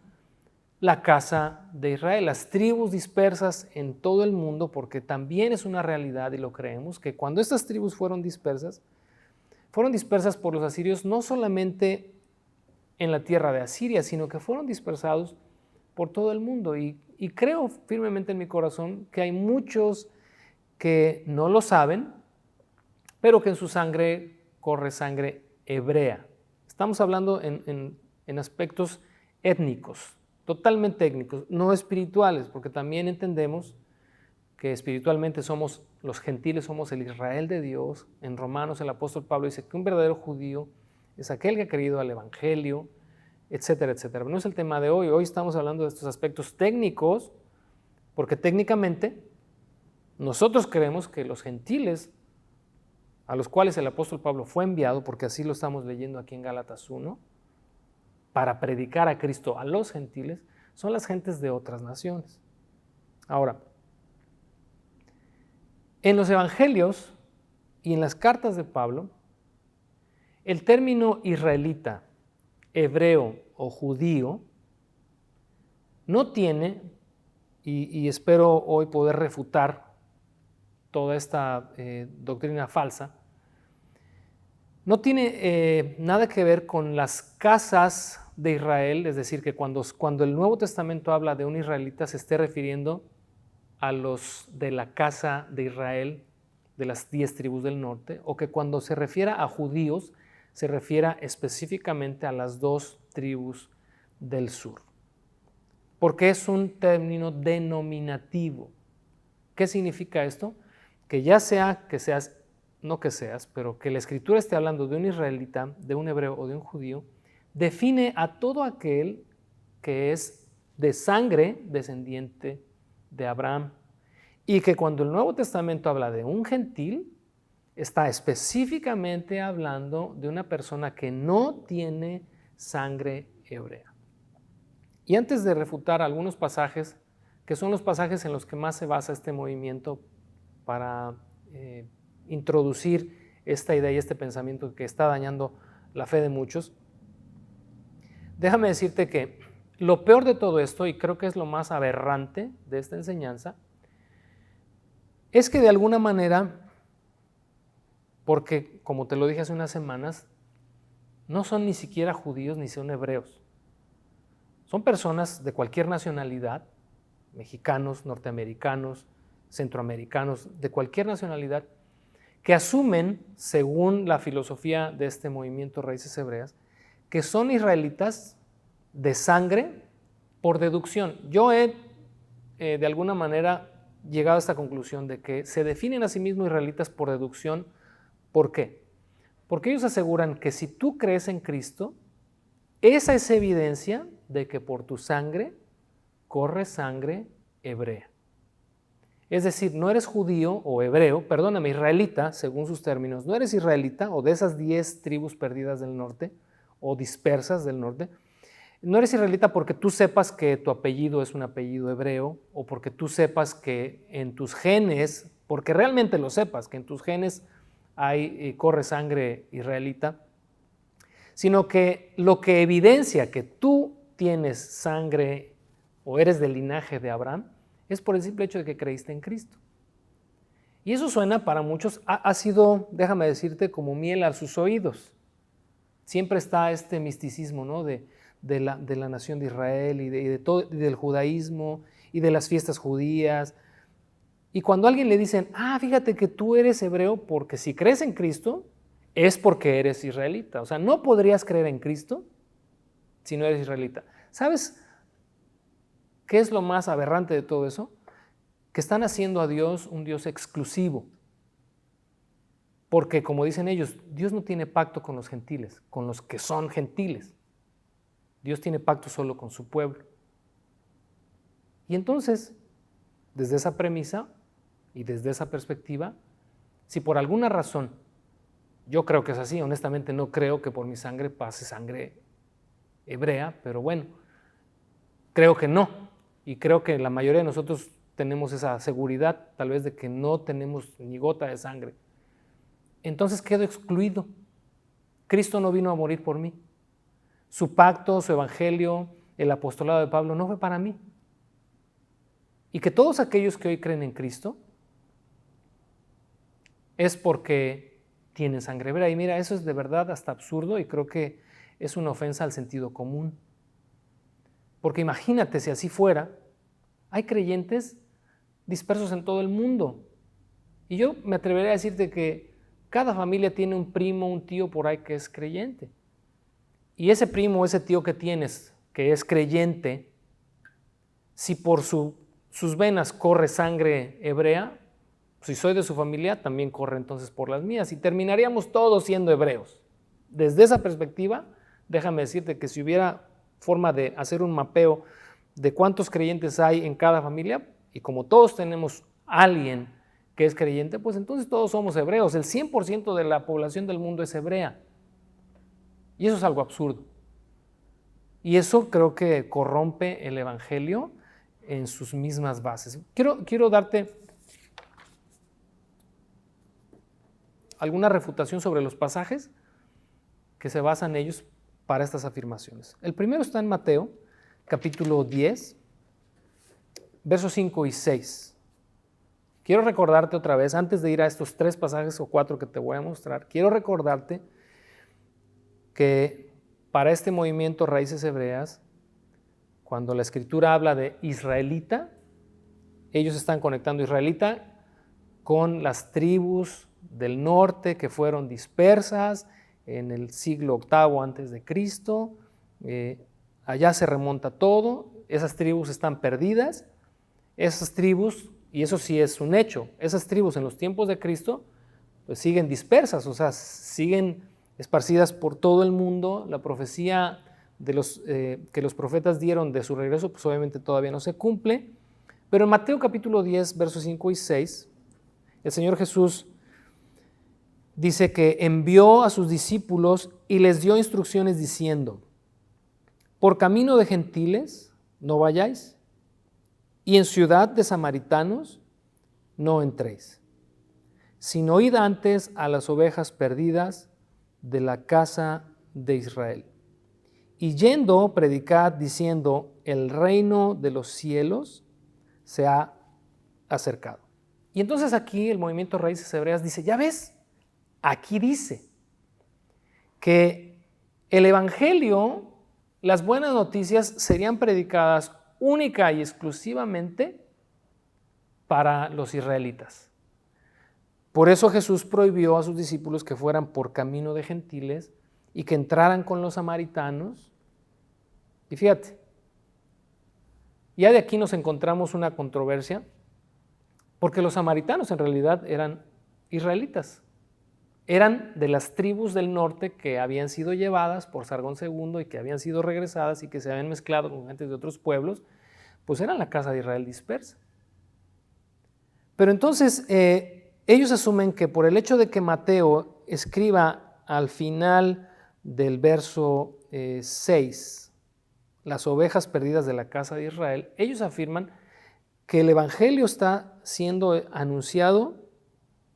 la casa de Israel, las tribus dispersas en todo el mundo, porque también es una realidad y lo creemos, que cuando estas tribus fueron dispersas por los asirios no solamente en la tierra de Asiria, sino que fueron dispersados por todo el mundo. Y creo firmemente en mi corazón que hay muchos que no lo saben, pero que en su sangre corre sangre hebrea. Estamos hablando en aspectos étnicos, totalmente étnicos, no espirituales, porque también entendemos que espiritualmente somos los gentiles, somos el Israel de Dios. En Romanos el apóstol Pablo dice que un verdadero judío es aquel que ha creído al Evangelio, etcétera, etcétera. Pero no es el tema de hoy. Hoy estamos hablando de estos aspectos técnicos, porque técnicamente nosotros creemos que los gentiles a los cuales el apóstol Pablo fue enviado, porque así lo estamos leyendo aquí en Gálatas 1, para predicar a Cristo a los gentiles, son las gentes de otras naciones. Ahora, en los evangelios y en las cartas de Pablo, el término israelita, hebreo o judío no tiene, y espero hoy poder refutar toda esta doctrina falsa, no tiene nada que ver con las casas de Israel, es decir, que cuando el Nuevo Testamento habla de un israelita se esté refiriendo a los de la casa de Israel, de las 10 tribus del norte, o que cuando se refiera a judíos se refiera específicamente a las 2 tribus del sur. Porque es un término denominativo. ¿Qué significa esto? Que ya sea que seas, no que seas, pero que la Escritura esté hablando de un israelita, de un hebreo o de un judío, define a todo aquel que es de sangre descendiente de Abraham. Y que cuando el Nuevo Testamento habla de un gentil, está específicamente hablando de una persona que no tiene sangre hebrea. Y antes de refutar algunos pasajes, que son los pasajes en los que más se basa este movimiento para introducir esta idea y este pensamiento que está dañando la fe de muchos, déjame decirte que lo peor de todo esto, y creo que es lo más aberrante de esta enseñanza, es que de alguna manera, porque como te lo dije hace unas semanas, no son ni siquiera judíos ni son hebreos. Son personas de cualquier nacionalidad, mexicanos, norteamericanos, centroamericanos, de cualquier nacionalidad, que asumen, según la filosofía de este movimiento Raíces Hebreas, que son israelitas de sangre por deducción. Yo he, de alguna manera, llegado a esta conclusión de que se definen a sí mismos israelitas por deducción. ¿Por qué? Porque ellos aseguran que si tú crees en Cristo, esa es evidencia de que por tu sangre corre sangre hebrea. Es decir, no eres judío o hebreo, perdóname, israelita, según sus términos, no eres israelita o de esas 10 tribus perdidas del norte o dispersas del norte, no eres israelita porque tú sepas que tu apellido es un apellido hebreo o porque tú sepas que en tus genes, porque realmente lo sepas, que en tus genes corre sangre israelita, sino que lo que evidencia que tú tienes sangre o eres del linaje de Abraham es por el simple hecho de que creíste en Cristo. Y eso suena para muchos, ha sido, déjame decirte, como miel a sus oídos. Siempre está este misticismo, ¿no? de la nación de Israel y del judaísmo y de las fiestas judías. Y cuando a alguien le dicen, fíjate que tú eres hebreo porque si crees en Cristo es porque eres israelita. O sea, no podrías creer en Cristo si no eres israelita. ¿Sabes qué es lo más aberrante de todo eso? Que están haciendo a Dios un Dios exclusivo. Porque, como dicen ellos, Dios no tiene pacto con los gentiles, con los que son gentiles. Dios tiene pacto solo con su pueblo. Y entonces, desde esa premisa y desde esa perspectiva, si por alguna razón, yo creo que es así, honestamente no creo que por mi sangre pase sangre hebrea, pero bueno, creo que no. Y creo que la mayoría de nosotros tenemos esa seguridad, tal vez de que no tenemos ni gota de sangre. Entonces quedo excluido. Cristo no vino a morir por mí. Su pacto, su evangelio, el apostolado de Pablo no fue para mí. Y que todos aquellos que hoy creen en Cristo es porque tienen sangre hebrea. Y mira, eso es de verdad hasta absurdo y creo que es una ofensa al sentido común. Porque imagínate si así fuera, hay creyentes dispersos en todo el mundo. Y yo me atrevería a decirte que cada familia tiene un primo, un tío por ahí que es creyente. Y ese primo o ese tío que tienes, que es creyente, si por sus venas corre sangre hebrea, si soy de su familia, también corre entonces por las mías. Y terminaríamos todos siendo hebreos. Desde esa perspectiva, déjame decirte que si hubiera forma de hacer un mapeo de cuántos creyentes hay en cada familia, y como todos tenemos alguien que es creyente, pues entonces todos somos hebreos. El 100% de la población del mundo es hebrea. Y eso es algo absurdo. Y eso creo que corrompe el evangelio en sus mismas bases. Quiero darte alguna refutación sobre los pasajes que se basan en ellos para estas afirmaciones. El primero está en Mateo, capítulo 10, versos 5 y 6. Quiero recordarte otra vez, antes de ir a estos 3 pasajes o 4 que te voy a mostrar, quiero recordarte que para este movimiento Raíces Hebreas, cuando la Escritura habla de israelita, ellos están conectando israelita con las tribus del norte que fueron dispersas en el siglo VIII antes de Cristo. Allá se remonta todo, esas tribus están perdidas, esas tribus, y eso sí es un hecho, esas tribus en los tiempos de Cristo pues siguen dispersas, o sea, siguen esparcidas por todo el mundo. La profecía que los profetas dieron de su regreso pues obviamente todavía no se cumple, pero en Mateo capítulo 10, versos 5 y 6, el Señor Jesús dice que envió a sus discípulos y les dio instrucciones diciendo: por camino de gentiles no vayáis, y en ciudad de samaritanos no entréis, sino id antes a las ovejas perdidas de la casa de Israel. Y yendo, predicad diciendo: el reino de los cielos se ha acercado. Y entonces aquí el movimiento Raíces Hebreas dice: ya ves, aquí dice que el evangelio, las buenas noticias serían predicadas única y exclusivamente para los israelitas. Por eso Jesús prohibió a sus discípulos que fueran por camino de gentiles y que entraran con los samaritanos. Y fíjate, ya de aquí nos encontramos una controversia, porque los samaritanos en realidad eran israelitas. Eran de las tribus del norte que habían sido llevadas por Sargón II y que habían sido regresadas y que se habían mezclado con gente de otros pueblos, pues eran la casa de Israel dispersa. Pero entonces ellos asumen que por el hecho de que Mateo escriba al final del verso 6, las ovejas perdidas de la casa de Israel, ellos afirman que el evangelio está siendo anunciado,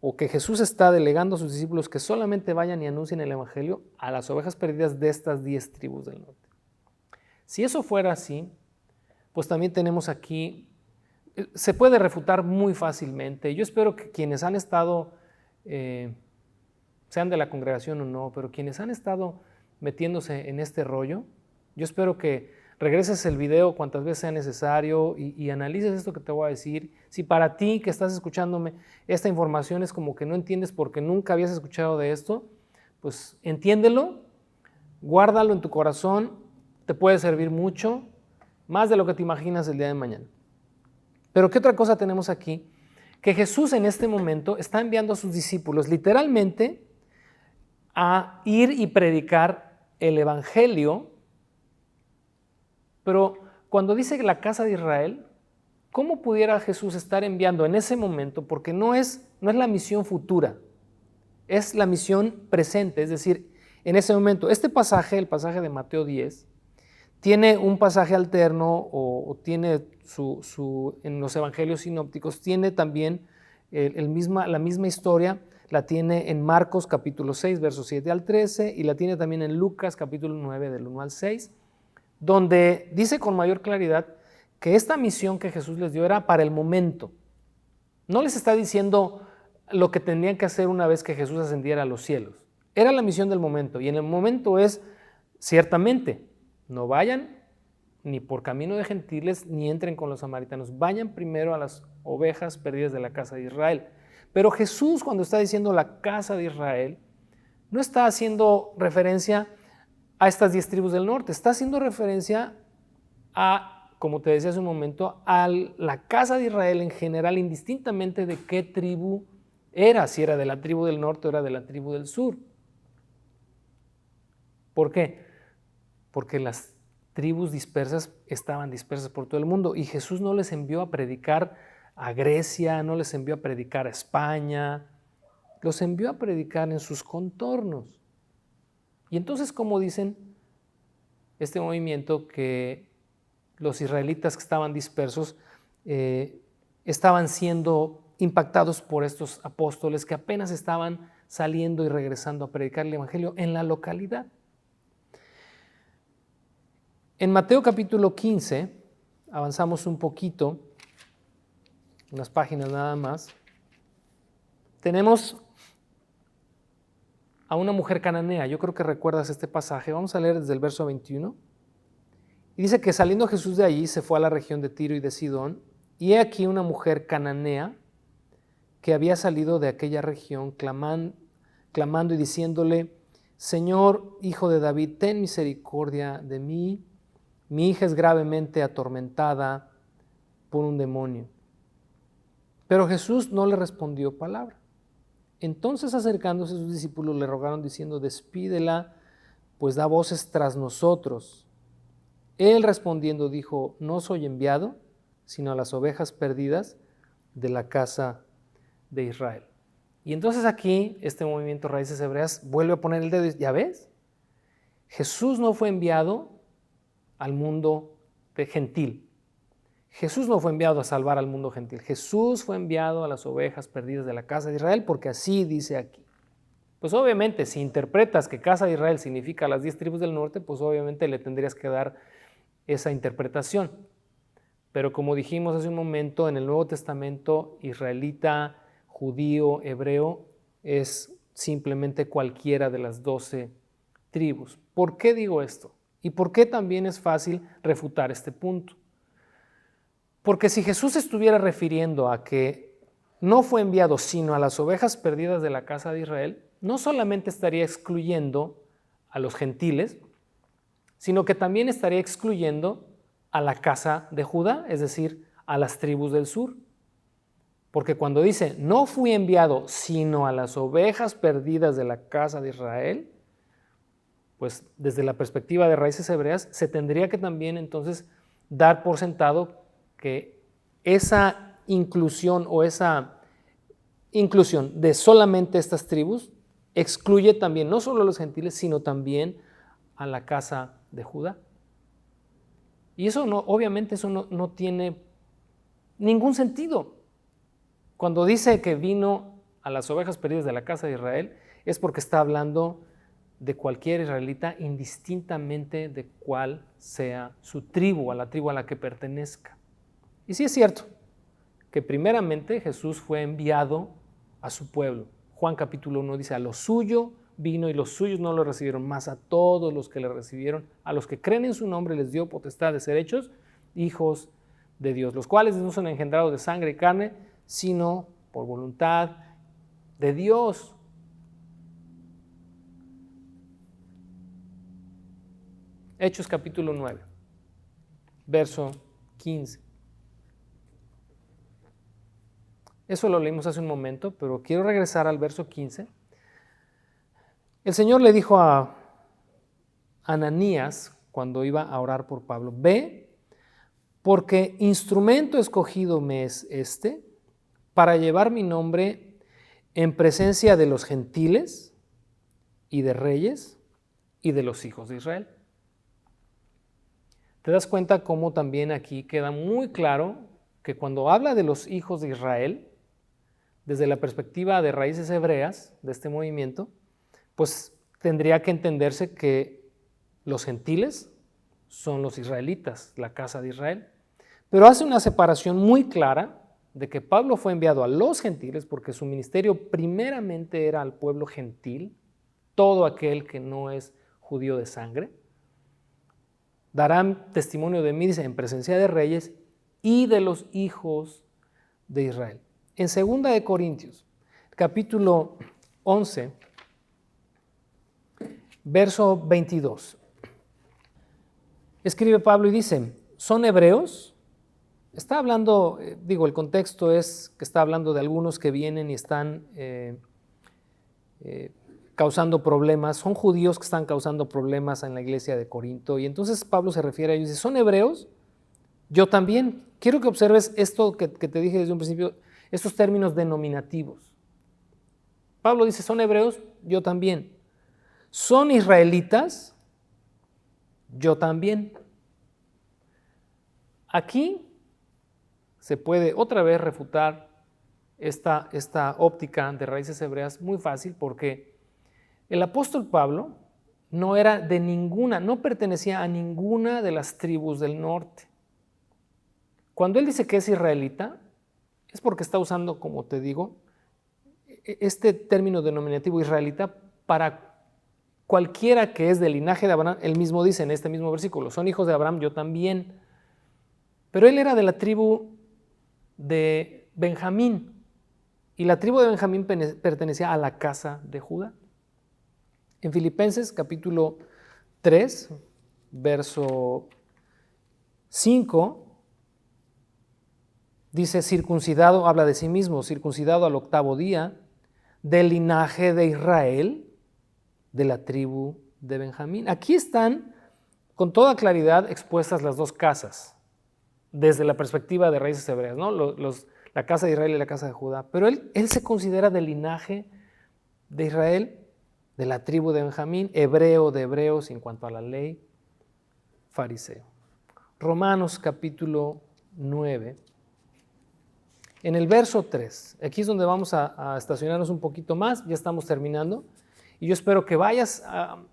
o que Jesús está delegando a sus discípulos que solamente vayan y anuncien el evangelio a las ovejas perdidas de estas 10 tribus del norte. Si eso fuera así, pues también tenemos aquí, se puede refutar muy fácilmente. Yo espero que quienes han estado, sean de la congregación o no, pero quienes han estado metiéndose en este rollo, yo espero que regreses el video cuantas veces sea necesario y analices esto que te voy a decir. Si para ti que estás escuchándome esta información es como que no entiendes porque nunca habías escuchado de esto, pues entiéndelo, guárdalo en tu corazón, te puede servir mucho, más de lo que te imaginas el día de mañana. Pero ¿qué otra cosa tenemos aquí? Que Jesús en este momento está enviando a sus discípulos literalmente a ir y predicar el evangelio. Pero cuando dice la casa de Israel, ¿cómo pudiera Jesús estar enviando en ese momento? Porque no es la misión futura, es la misión presente, es decir, en ese momento. Este pasaje, el pasaje de Mateo 10, tiene un pasaje alterno o tiene en los evangelios sinópticos, tiene también la misma historia, la tiene en Marcos capítulo 6, versos 7 al 13, y la tiene también en Lucas capítulo 9, del 1 al 6, donde dice con mayor claridad que esta misión que Jesús les dio era para el momento. No les está diciendo lo que tenían que hacer una vez que Jesús ascendiera a los cielos. Era la misión del momento, y en el momento es, ciertamente, no vayan ni por camino de gentiles, ni entren con los samaritanos. Vayan primero a las ovejas perdidas de la casa de Israel. Pero Jesús, cuando está diciendo la casa de Israel, no está haciendo referencia a estas 10 tribus del norte, está haciendo referencia a, como te decía hace un momento, a la casa de Israel en general, indistintamente de qué tribu era, si era de la tribu del norte o era de la tribu del sur. ¿Por qué? Porque las tribus dispersas estaban dispersas por todo el mundo y Jesús no les envió a predicar a Grecia, no les envió a predicar a España, los envió a predicar en sus contornos. Y entonces, como dicen este movimiento, que los israelitas que estaban dispersos estaban siendo impactados por estos apóstoles que apenas estaban saliendo y regresando a predicar el evangelio en la localidad. En Mateo capítulo 15, avanzamos un poquito, unas páginas nada más, tenemos a una mujer cananea. Yo creo que recuerdas este pasaje. Vamos a leer desde el verso 21. Y dice que saliendo Jesús de allí se fue a la región de Tiro y de Sidón, y he aquí una mujer cananea que había salido de aquella región clamando y diciéndole: Señor, hijo de David, ten misericordia de mí, mi hija es gravemente atormentada por un demonio. Pero Jesús no le respondió palabra. Entonces, acercándose a sus discípulos, le rogaron diciendo: despídela, pues da voces tras nosotros. Él respondiendo dijo: no soy enviado, sino a las ovejas perdidas de la casa de Israel. Y entonces aquí este movimiento Raíces Hebreas vuelve a poner el dedo y ¿ya ves? Jesús no fue enviado al mundo gentil. Jesús no fue enviado a salvar al mundo gentil. Jesús fue enviado a las ovejas perdidas de la casa de Israel, porque así dice aquí. Pues obviamente, si interpretas que casa de Israel significa las 10 tribus del norte, pues obviamente le tendrías que dar esa interpretación. Pero como dijimos hace un momento, en el Nuevo Testamento, israelita, judío, hebreo, es simplemente cualquiera de las 12 tribus. ¿Por qué digo esto? ¿Y por qué también es fácil refutar este punto? Porque si Jesús estuviera refiriendo a que no fue enviado sino a las ovejas perdidas de la casa de Israel, no solamente estaría excluyendo a los gentiles, sino que también estaría excluyendo a la casa de Judá, es decir, a las tribus del sur. Porque cuando dice, no fui enviado sino a las ovejas perdidas de la casa de Israel, pues desde la perspectiva de Raíces Hebreas, se tendría que también entonces dar por sentado que esa inclusión o esa inclusión de solamente estas tribus excluye también no solo a los gentiles, sino también a la casa de Judá. Y eso no, obviamente eso no tiene ningún sentido. Cuando dice que vino a las ovejas perdidas de la casa de Israel, es porque está hablando de cualquier israelita indistintamente de cuál sea su tribu, a la tribu a la que pertenezca. Y sí es cierto que primeramente Jesús fue enviado a su pueblo. Juan capítulo 1 dice, a lo suyo vino y los suyos no lo recibieron, mas a todos los que le recibieron, a los que creen en su nombre les dio potestad de ser hechos hijos de Dios, los cuales no son engendrados de sangre y carne, sino por voluntad de Dios. Hechos capítulo 9, verso 15. Eso lo leímos hace un momento, pero quiero regresar al verso 15. El Señor le dijo a Ananías, cuando iba a orar por Pablo, ve, porque instrumento escogido me es este, para llevar mi nombre en presencia de los gentiles y de reyes y de los hijos de Israel. Te das cuenta cómo también aquí queda muy claro que cuando habla de los hijos de Israel, desde la perspectiva de Raíces Hebreas, de este movimiento, pues tendría que entenderse que los gentiles son los israelitas, la casa de Israel. Pero hace una separación muy clara de que Pablo fue enviado a los gentiles porque su ministerio primeramente era al pueblo gentil, todo aquel que no es judío de sangre. Darán testimonio de mí, dice, en presencia de reyes y de los hijos de Israel. En 2 de Corintios, capítulo 11, verso 22, escribe Pablo y dice, ¿son hebreos? Está hablando, el contexto es que está hablando de algunos que vienen y están causando problemas, son judíos que están causando problemas en la iglesia de Corinto, y entonces Pablo se refiere a ellos y dice, ¿son hebreos? Yo también. Quiero que observes esto que te dije desde un principio, estos términos denominativos. Pablo dice, ¿son hebreos? Yo también. ¿Son israelitas? Yo también. Aquí se puede otra vez refutar esta óptica de Raíces Hebreas muy fácil, porque el apóstol Pablo no era de ninguna, no pertenecía a ninguna de las tribus del norte. Cuando él dice que es israelita, es porque está usando, como te digo, este término denominativo israelita para cualquiera que es del linaje de Abraham. Él mismo dice en este mismo versículo, son hijos de Abraham, yo también. Pero él era de la tribu de Benjamín, y la tribu de Benjamín pertenecía a la casa de Judá. En Filipenses capítulo 3, verso 5, dice, circuncidado, habla de sí mismo, circuncidado al 8º día, del linaje de Israel, de la tribu de Benjamín. Aquí están con toda claridad expuestas las dos casas, desde la perspectiva de Raíces Hebreas, ¿no? la casa de Israel y la casa de Judá, pero él se considera del linaje de Israel, de la tribu de Benjamín, hebreo de hebreos en cuanto a la ley, fariseo. Romanos capítulo 9, en el verso 3, aquí es donde vamos a estacionarnos un poquito más, ya estamos terminando, y yo espero que vayas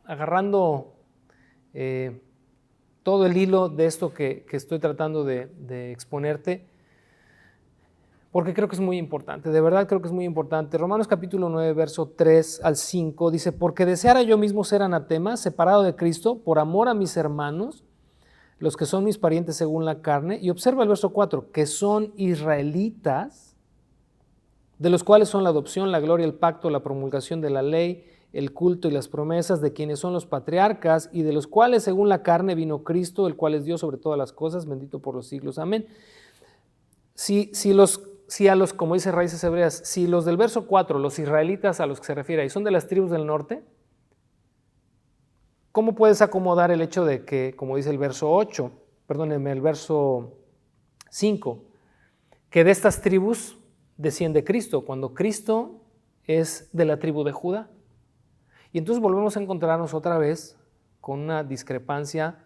agarrando todo el hilo de esto que estoy tratando de exponerte, porque creo que es muy importante, de verdad creo que es muy importante. Romanos capítulo 9, verso 3 al 5, dice, porque deseara yo mismo ser anatema, separado de Cristo, por amor a mis hermanos, los que son mis parientes según la carne, y observa el verso 4, que son israelitas, de los cuales son la adopción, la gloria, el pacto, la promulgación de la ley, el culto y las promesas, de quienes son los patriarcas, y de los cuales según la carne vino Cristo, el cual es Dios sobre todas las cosas, bendito por los siglos, amén. Si a los, como dice Raíces Hebreas, si los del verso 4, los israelitas a los que se refiere ahí, son de las tribus del norte, ¿cómo puedes acomodar el hecho de que, como dice el verso 8, perdónenme, el verso 5, que de estas tribus desciende Cristo, cuando Cristo es de la tribu de Judá? Y entonces volvemos a encontrarnos otra vez con una discrepancia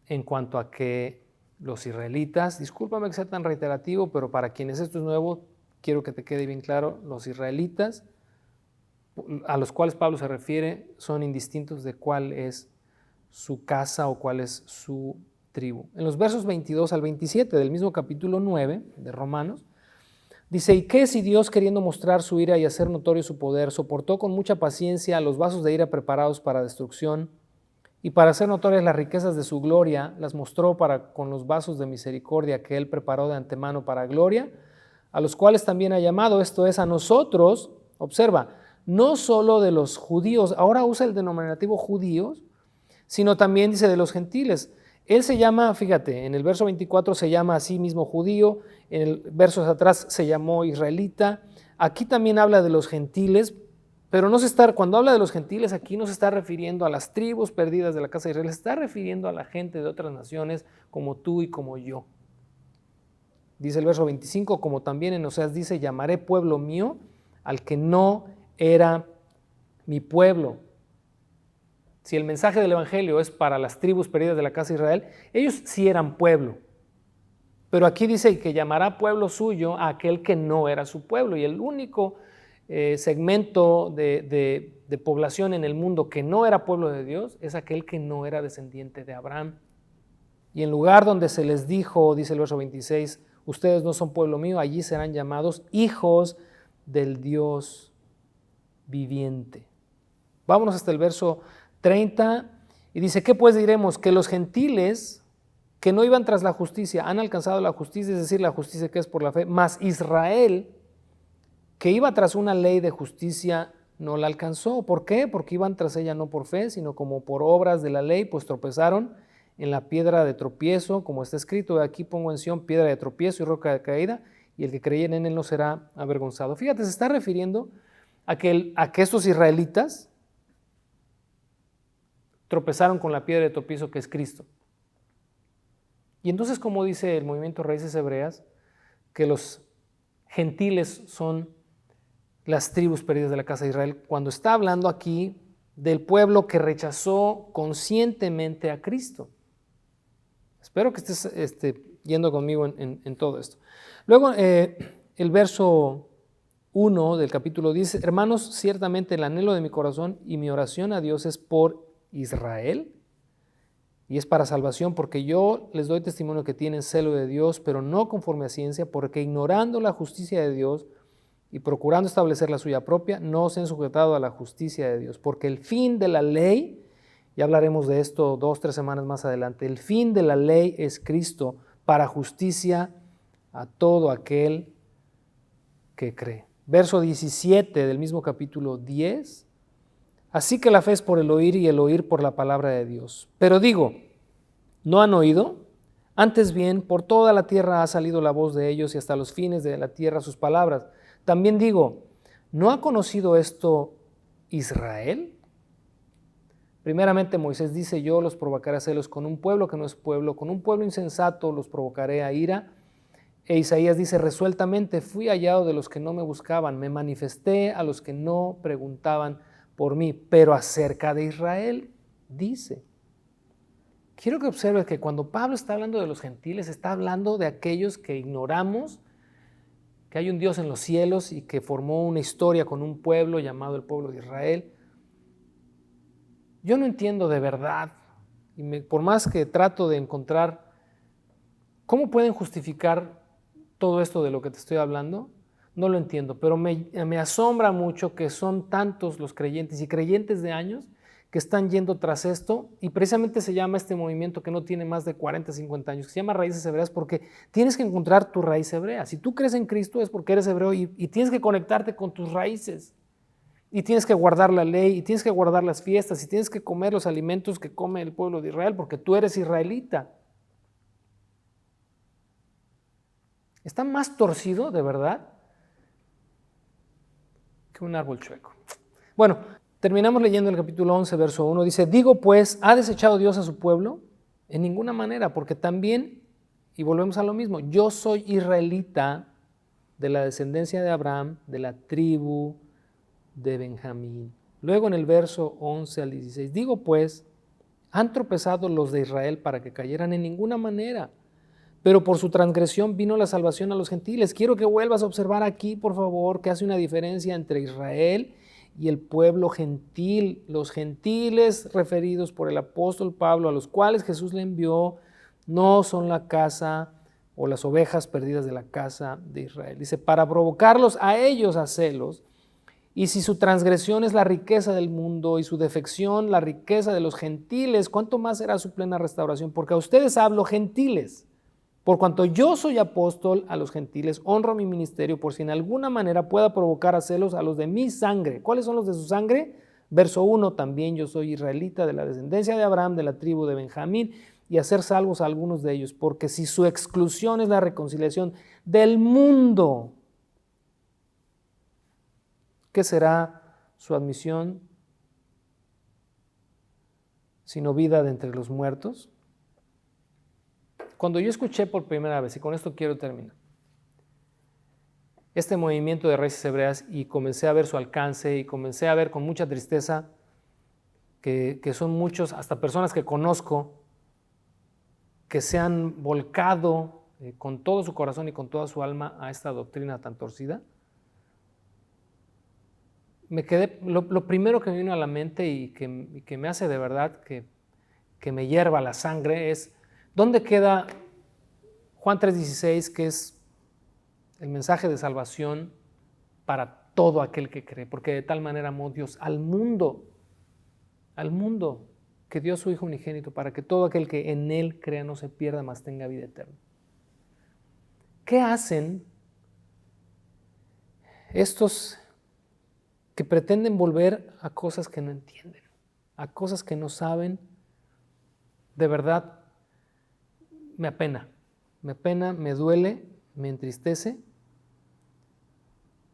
en cuanto a que los israelitas, discúlpame que sea tan reiterativo, pero para quienes esto es nuevo, quiero que te quede bien claro, los israelitas a los cuales Pablo se refiere son indistintos de cuál es su casa o cuál es su tribu. En los versos 22 al 27 del mismo capítulo 9 de Romanos, dice, ¿y qué si Dios, queriendo mostrar su ira y hacer notorio su poder, soportó con mucha paciencia los vasos de ira preparados para destrucción, y para hacer notorias las riquezas de su gloria, las mostró con los vasos de misericordia que él preparó de antemano para gloria, a los cuales también ha llamado, esto es, a nosotros, observa, no solo de los judíos, ahora usa el denominativo judíos, sino también dice de los gentiles. Él se llama, fíjate, en el verso 24 se llama a sí mismo judío, en el verso atrás se llamó israelita, aquí también habla de los gentiles, pero cuando habla de los gentiles aquí no se está refiriendo a las tribus perdidas de la casa de Israel, se está refiriendo a la gente de otras naciones como tú y como yo. Dice el verso 25, como también en Oseas dice, llamaré pueblo mío al que no era mi pueblo. Si el mensaje del evangelio es para las tribus perdidas de la casa de Israel, ellos sí eran pueblo. Pero aquí dice que llamará pueblo suyo a aquel que no era su pueblo. Y el único segmento de población en el mundo que no era pueblo de Dios es aquel que no era descendiente de Abraham. Y en lugar donde se les dijo, dice el verso 26, ustedes no son pueblo mío, allí serán llamados hijos del Dios viviente. Vámonos hasta el verso 30 y dice, ¿qué pues diremos? Que los gentiles que no iban tras la justicia han alcanzado la justicia, es decir, la justicia que es por la fe, mas Israel, que iba tras una ley de justicia, no la alcanzó. ¿Por qué? Porque iban tras ella no por fe, sino como por obras de la ley, pues tropezaron en la piedra de tropiezo, como está escrito, aquí pongo en Sión piedra de tropiezo y roca de caída, y el que creyere en él no será avergonzado. Fíjate, se está refiriendo a que estos israelitas tropezaron con la piedra de tropiezo que es Cristo. Y entonces, como dice el movimiento Raíces Hebreas, que los gentiles son las tribus perdidas de la casa de Israel, cuando está hablando aquí del pueblo que rechazó conscientemente a Cristo. Espero que estés yendo conmigo en todo esto. Luego, el verso 1 del capítulo dice, hermanos, ciertamente el anhelo de mi corazón y mi oración a Dios es por Israel, y es para salvación, porque yo les doy testimonio que tienen celo de Dios, pero no conforme a ciencia, porque ignorando la justicia de Dios y procurando establecer la suya propia, no se han sujetado a la justicia de Dios, porque el fin de la ley, ya hablaremos de esto 2 o 3 semanas más adelante, el fin de la ley es Cristo para justicia a todo aquel que cree. Verso 17 del mismo capítulo 10, así que la fe es por el oír y el oír por la palabra de Dios. Pero digo, ¿no han oído? Antes bien, por toda la tierra ha salido la voz de ellos y hasta los fines de la tierra sus palabras. También digo, ¿no ha conocido esto Israel? Primeramente Moisés dice, yo los provocaré a celos con un pueblo que no es pueblo, con un pueblo insensato los provocaré a ira. E Isaías dice resueltamente, fui hallado de los que no me buscaban, me manifesté a los que no preguntaban por mí. Pero acerca de Israel dice, quiero que observes que cuando Pablo está hablando de los gentiles, está hablando de aquellos que ignoramos que hay un Dios en los cielos y que formó una historia con un pueblo llamado el pueblo de Israel. Yo no entiendo de verdad, y por más que trato de encontrar cómo pueden justificar todo esto de lo que te estoy hablando, no lo entiendo, pero me asombra mucho que son tantos los creyentes y creyentes de años que están yendo tras esto, y precisamente se llama este movimiento que no tiene más de 40, 50 años, que se llama Raíces Hebreas, porque tienes que encontrar tu raíz hebrea. Si tú crees en Cristo es porque eres hebreo y tienes que conectarte con tus raíces, y tienes que guardar la ley, y tienes que guardar las fiestas, y tienes que comer los alimentos que come el pueblo de Israel, porque tú eres israelita. Está más torcido, de verdad, que un árbol chueco. Bueno, terminamos leyendo el capítulo 11, verso 1. Dice, digo pues, ¿ha desechado Dios a su pueblo? En ninguna manera, porque también, y volvemos a lo mismo, yo soy israelita de la descendencia de Abraham, de la tribu de Benjamín. Luego en el verso 11 al 16, digo pues, ¿han tropezado los de Israel para que cayeran? En ninguna manera, pero por su transgresión vino la salvación a los gentiles. Quiero que vuelvas a observar aquí, por favor, que hace una diferencia entre Israel y el pueblo gentil. Los gentiles referidos por el apóstol Pablo, a los cuales Jesús le envió, no son la casa o las ovejas perdidas de la casa de Israel. Dice, para provocarlos a ellos a celos, y si su transgresión es la riqueza del mundo y su defección la riqueza de los gentiles, ¿cuánto más será su plena restauración? Porque a ustedes hablo gentiles. Por cuanto yo soy apóstol a los gentiles, honro mi ministerio por si en alguna manera pueda provocar a celos a los de mi sangre. ¿Cuáles son los de su sangre? Verso 1, también yo soy israelita de la descendencia de Abraham, de la tribu de Benjamín, y hacer salvos a algunos de ellos, porque si su exclusión es la reconciliación del mundo, ¿qué será su admisión sino vida de entre los muertos? Cuando yo escuché por primera vez, y con esto quiero terminar, este movimiento de Raíces Hebreas y comencé a ver su alcance y comencé a ver con mucha tristeza que son muchos, hasta personas que conozco, que se han volcado con todo su corazón y con toda su alma a esta doctrina tan torcida, me quedé, lo primero que me vino a la mente y que me hace de verdad que me hierva la sangre es, ¿dónde queda Juan 3:16, que es el mensaje de salvación para todo aquel que cree? Porque de tal manera amó Dios al mundo, que dio a su Hijo unigénito para que todo aquel que en Él crea no se pierda, mas tenga vida eterna. ¿Qué hacen estos que pretenden volver a cosas que no entienden, a cosas que no saben? De verdad, me apena, me duele, me entristece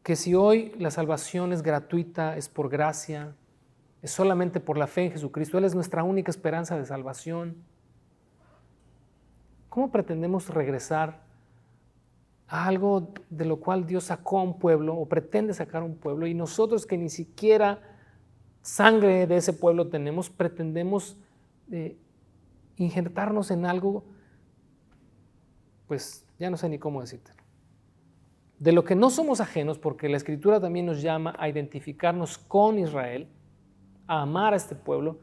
que si hoy la salvación es gratuita, es por gracia, es solamente por la fe en Jesucristo, Él es nuestra única esperanza de salvación, ¿cómo pretendemos regresar a algo de lo cual Dios sacó a un pueblo o pretende sacar a un pueblo, y nosotros que ni siquiera sangre de ese pueblo tenemos, pretendemos injertarnos en algo, pues ya no sé ni cómo decirte, de lo que no somos ajenos, porque la Escritura también nos llama a identificarnos con Israel, a amar a este pueblo,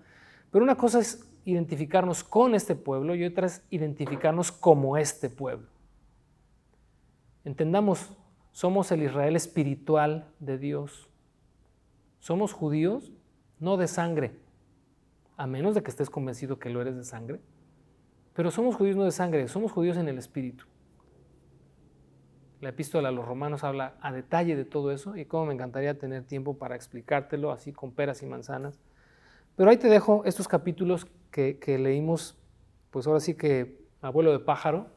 pero una cosa es identificarnos con este pueblo y otra es identificarnos como este pueblo. Entendamos, somos el Israel espiritual de Dios. Somos judíos, no de sangre, a menos de que estés convencido que lo eres de sangre, pero somos judíos no de sangre, somos judíos en el espíritu. La epístola a los Romanos habla a detalle de todo eso y cómo me encantaría tener tiempo para explicártelo así con peras y manzanas. Pero ahí te dejo estos capítulos que leímos, pues ahora sí que abuelo de pájaro,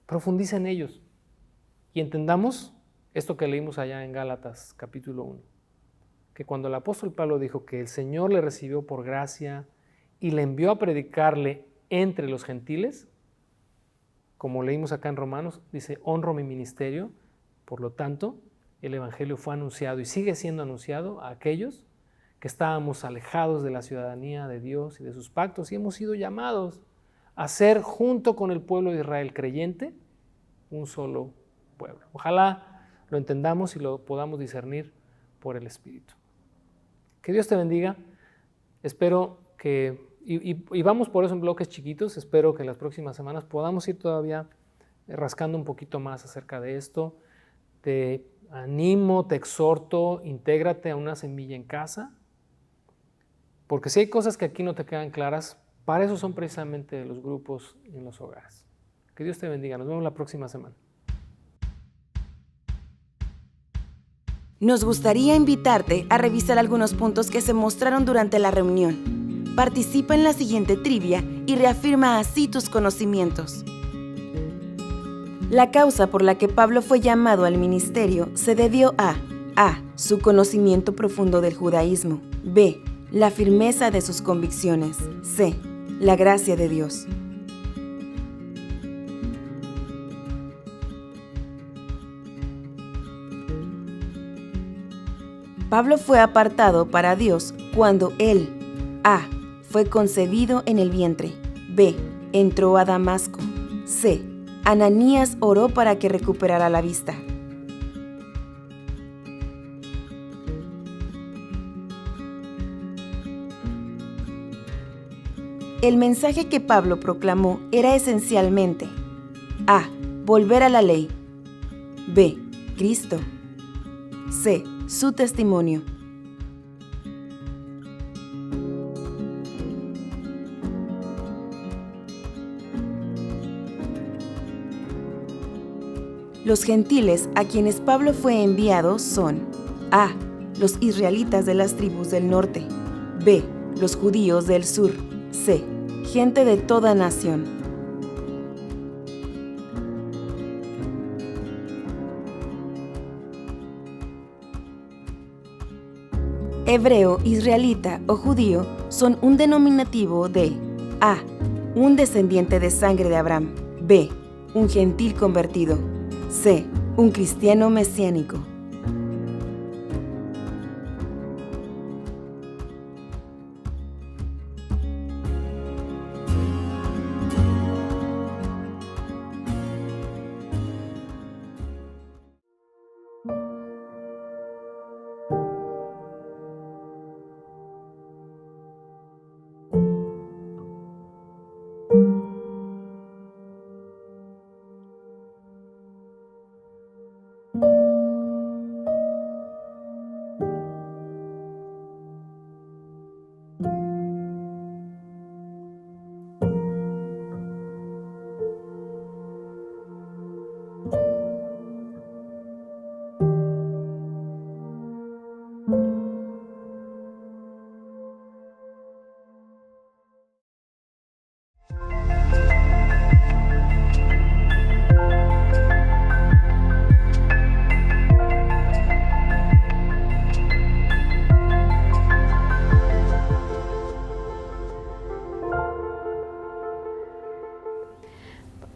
profundiza en ellos y entendamos esto que leímos allá en Gálatas capítulo 1, que cuando el apóstol Pablo dijo que el Señor le recibió por gracia y le envió a predicarle entre los gentiles, como leímos acá en Romanos, dice, honro mi ministerio, por lo tanto, el Evangelio fue anunciado y sigue siendo anunciado a aquellos que estábamos alejados de la ciudadanía de Dios y de sus pactos y hemos sido llamados a ser, junto con el pueblo de Israel creyente, un solo pueblo. Ojalá lo entendamos y lo podamos discernir por el Espíritu. Que Dios te bendiga. Espero que, y vamos por eso en bloques chiquitos, espero que las próximas semanas podamos ir todavía rascando un poquito más acerca de esto. Te animo, te exhorto, intégrate a una semilla en casa, porque si hay cosas que aquí no te quedan claras, para eso son precisamente los grupos en los hogares. Que Dios te bendiga. Nos vemos la próxima semana. Nos gustaría invitarte a revisar algunos puntos que se mostraron durante la reunión. Participa en la siguiente trivia y reafirma así tus conocimientos. La causa por la que Pablo fue llamado al ministerio se debió a A. Su conocimiento profundo del judaísmo. B. La firmeza de sus convicciones. C. La gracia de Dios. Pablo fue apartado para Dios cuando él A. Fue concebido en el vientre. B. Entró a Damasco. C. Ananías oró para que recuperara la vista. El mensaje que Pablo proclamó era esencialmente A. Volver a la ley. B. Cristo. C. Su testimonio. Los gentiles a quienes Pablo fue enviado son A. Los israelitas de las tribus del norte. B. Los judíos del sur. C. Gente de toda nación. Hebreo, israelita o judío son un denominativo de A. Un descendiente de sangre de Abraham. B. Un gentil convertido. C. Un cristiano mesiánico.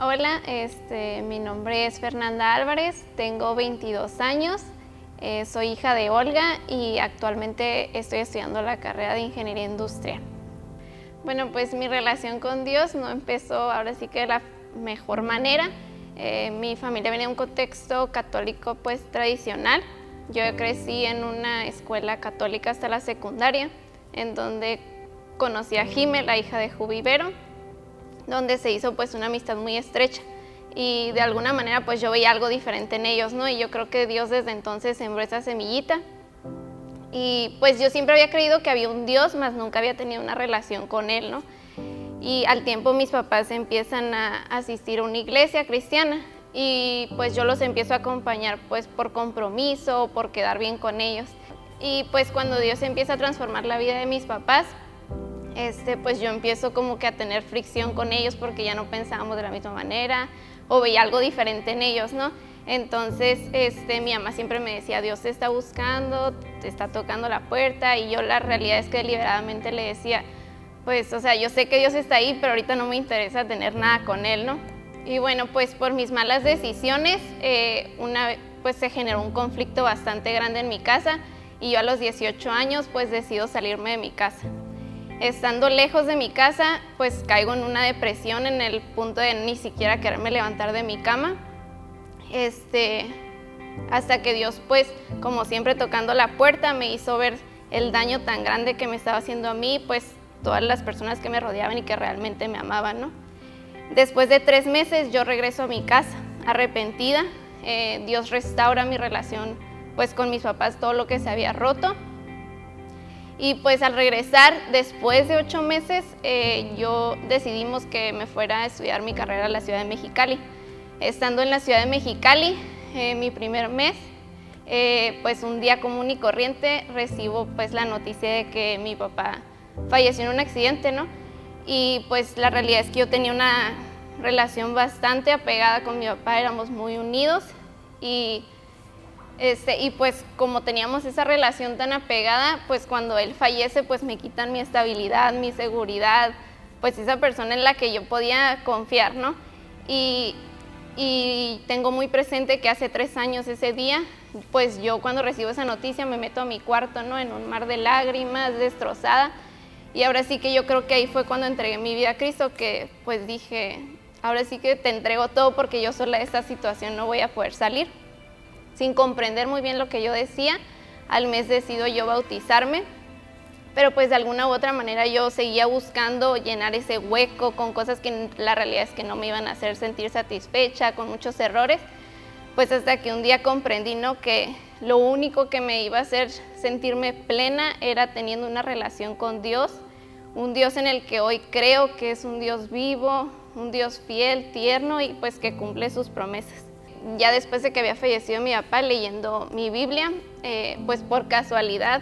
Hola, mi nombre es Fernanda Álvarez, tengo 22 años, soy hija de Olga y actualmente estoy estudiando la carrera de Ingeniería Industrial. Bueno, pues mi relación con Dios no empezó ahora sí que de la mejor manera. Mi familia venía de un contexto católico pues tradicional. Yo crecí en una escuela católica hasta la secundaria, en donde conocí a Jimé, la hija de Jubibero, donde se hizo pues una amistad muy estrecha y de alguna manera pues yo veía algo diferente en ellos, ¿no? Y yo creo que Dios desde entonces sembró esa semillita y pues yo siempre había creído que había un Dios, mas nunca había tenido una relación con Él, ¿no? Y al tiempo mis papás empiezan a asistir a una iglesia cristiana y pues yo los empiezo a acompañar pues por compromiso, por quedar bien con ellos. Y pues cuando Dios empieza a transformar la vida de mis papás, pues yo empiezo como que a tener fricción con ellos porque ya no pensábamos de la misma manera o veía algo diferente en ellos, ¿no? Entonces, mi mamá siempre me decía, Dios te está buscando, te está tocando la puerta, y yo la realidad es que deliberadamente le decía, pues, o sea, yo sé que Dios está ahí, pero ahorita no me interesa tener nada con Él, ¿no? Y bueno, pues por mis malas decisiones, pues se generó un conflicto bastante grande en mi casa y yo a los 18 años pues decido salirme de mi casa. Estando lejos de mi casa, pues caigo en una depresión en el punto de ni siquiera quererme levantar de mi cama. Hasta que Dios, pues, como siempre tocando la puerta, me hizo ver el daño tan grande que me estaba haciendo a mí, pues todas las personas que me rodeaban y que realmente me amaban, ¿no? Después de 3 meses yo regreso a mi casa, arrepentida. Dios restaura mi relación pues con mis papás, todo lo que se había roto. Y pues al regresar, después de 8 meses, yo decidimos que me fuera a estudiar mi carrera a la ciudad de Mexicali. Estando en la ciudad de Mexicali, mi primer mes, pues un día común y corriente, recibo pues la noticia de que mi papá falleció en un accidente, ¿no? Y pues la realidad es que yo tenía una relación bastante apegada con mi papá, éramos muy unidos y pues como teníamos esa relación tan apegada, pues cuando él fallece pues me quitan mi estabilidad, mi seguridad, pues esa persona en la que yo podía confiar, ¿no? Y tengo muy presente que hace 3 años ese día, pues yo cuando recibo esa noticia me meto a mi cuarto, ¿no? En un mar de lágrimas, destrozada. Y ahora sí que yo creo que ahí fue cuando entregué mi vida a Cristo, que pues dije, ahora sí que te entrego todo porque yo sola de esta situación no voy a poder salir. Sin comprender muy bien lo que yo decía, al mes decido yo bautizarme, pero pues de alguna u otra manera yo seguía buscando llenar ese hueco con cosas que la realidad es que no me iban a hacer sentir satisfecha, con muchos errores, pues hasta que un día comprendí, ¿no?, que lo único que me iba a hacer sentirme plena era teniendo una relación con Dios, un Dios en el que hoy creo que es un Dios vivo, un Dios fiel, tierno y pues que cumple sus promesas. Ya después de que había fallecido mi papá, leyendo mi Biblia, pues por casualidad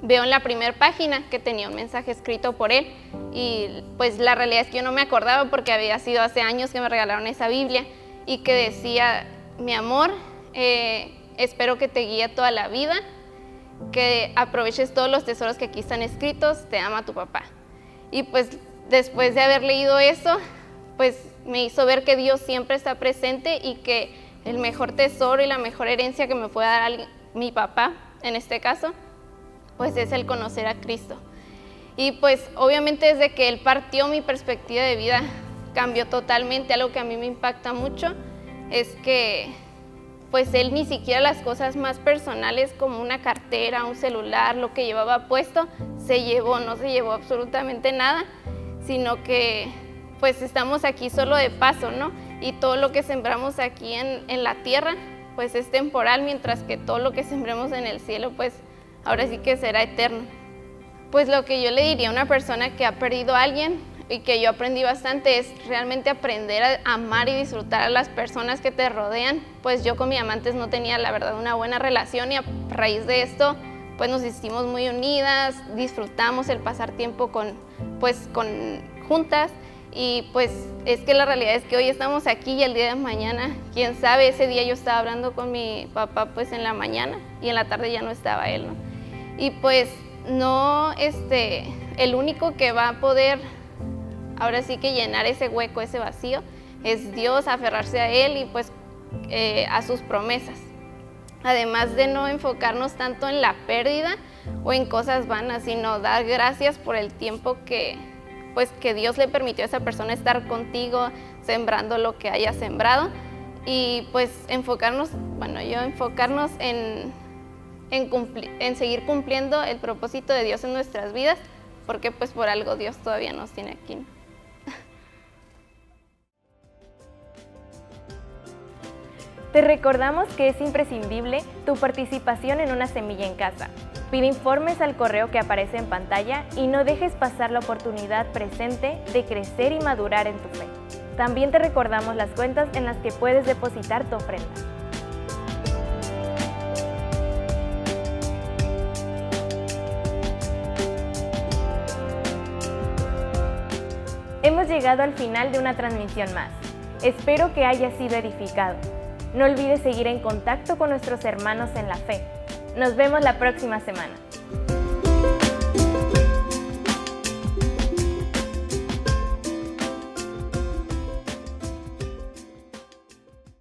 veo en la primera página que tenía un mensaje escrito por él y pues la realidad es que yo no me acordaba porque había sido hace años que me regalaron esa Biblia y que decía, mi amor, espero que te guíe toda la vida, que aproveches todos los tesoros que aquí están escritos, te ama tu papá. Y pues después de haber leído eso, pues me hizo ver que Dios siempre está presente y que el mejor tesoro y la mejor herencia que me puede dar mi papá, en este caso, pues es el conocer a Cristo. Y pues obviamente desde que Él partió, mi perspectiva de vida cambió totalmente. Algo que a mí me impacta mucho es que pues Él ni siquiera las cosas más personales como una cartera, un celular, lo que llevaba puesto, no se llevó absolutamente nada, sino que pues estamos aquí solo de paso, ¿no? Y todo lo que sembramos aquí en la tierra, pues es temporal, mientras que todo lo que sembremos en el cielo, pues ahora sí que será eterno. Pues lo que yo le diría a una persona que ha perdido a alguien y que yo aprendí bastante es realmente aprender a amar y disfrutar a las personas que te rodean. Pues yo con mi amante no tenía, la verdad, una buena relación y a raíz de esto, pues nos hicimos muy unidas, disfrutamos el pasar tiempo juntas. Y pues es que la realidad es que hoy estamos aquí y el día de mañana, quién sabe, ese día yo estaba hablando con mi papá pues en la mañana y en la tarde ya no estaba él, ¿no? Y pues no, el único que va a poder ahora sí que llenar ese hueco, ese vacío, es Dios, aferrarse a Él y pues a sus promesas. Además de no enfocarnos tanto en la pérdida o en cosas vanas, sino dar gracias por el tiempo que Dios le permitió a esa persona estar contigo, sembrando lo que haya sembrado y pues enfocarnos en seguir cumpliendo el propósito de Dios en nuestras vidas, porque pues por algo Dios todavía nos tiene aquí, ¿no? Te recordamos que es imprescindible tu participación en Una Semilla en Casa. Pide informes al correo que aparece en pantalla y no dejes pasar la oportunidad presente de crecer y madurar en tu fe. También te recordamos las cuentas en las que puedes depositar tu ofrenda. Hemos llegado al final de una transmisión más. Espero que hayas sido edificado. No olvides seguir en contacto con nuestros hermanos en la fe. Nos vemos la próxima semana.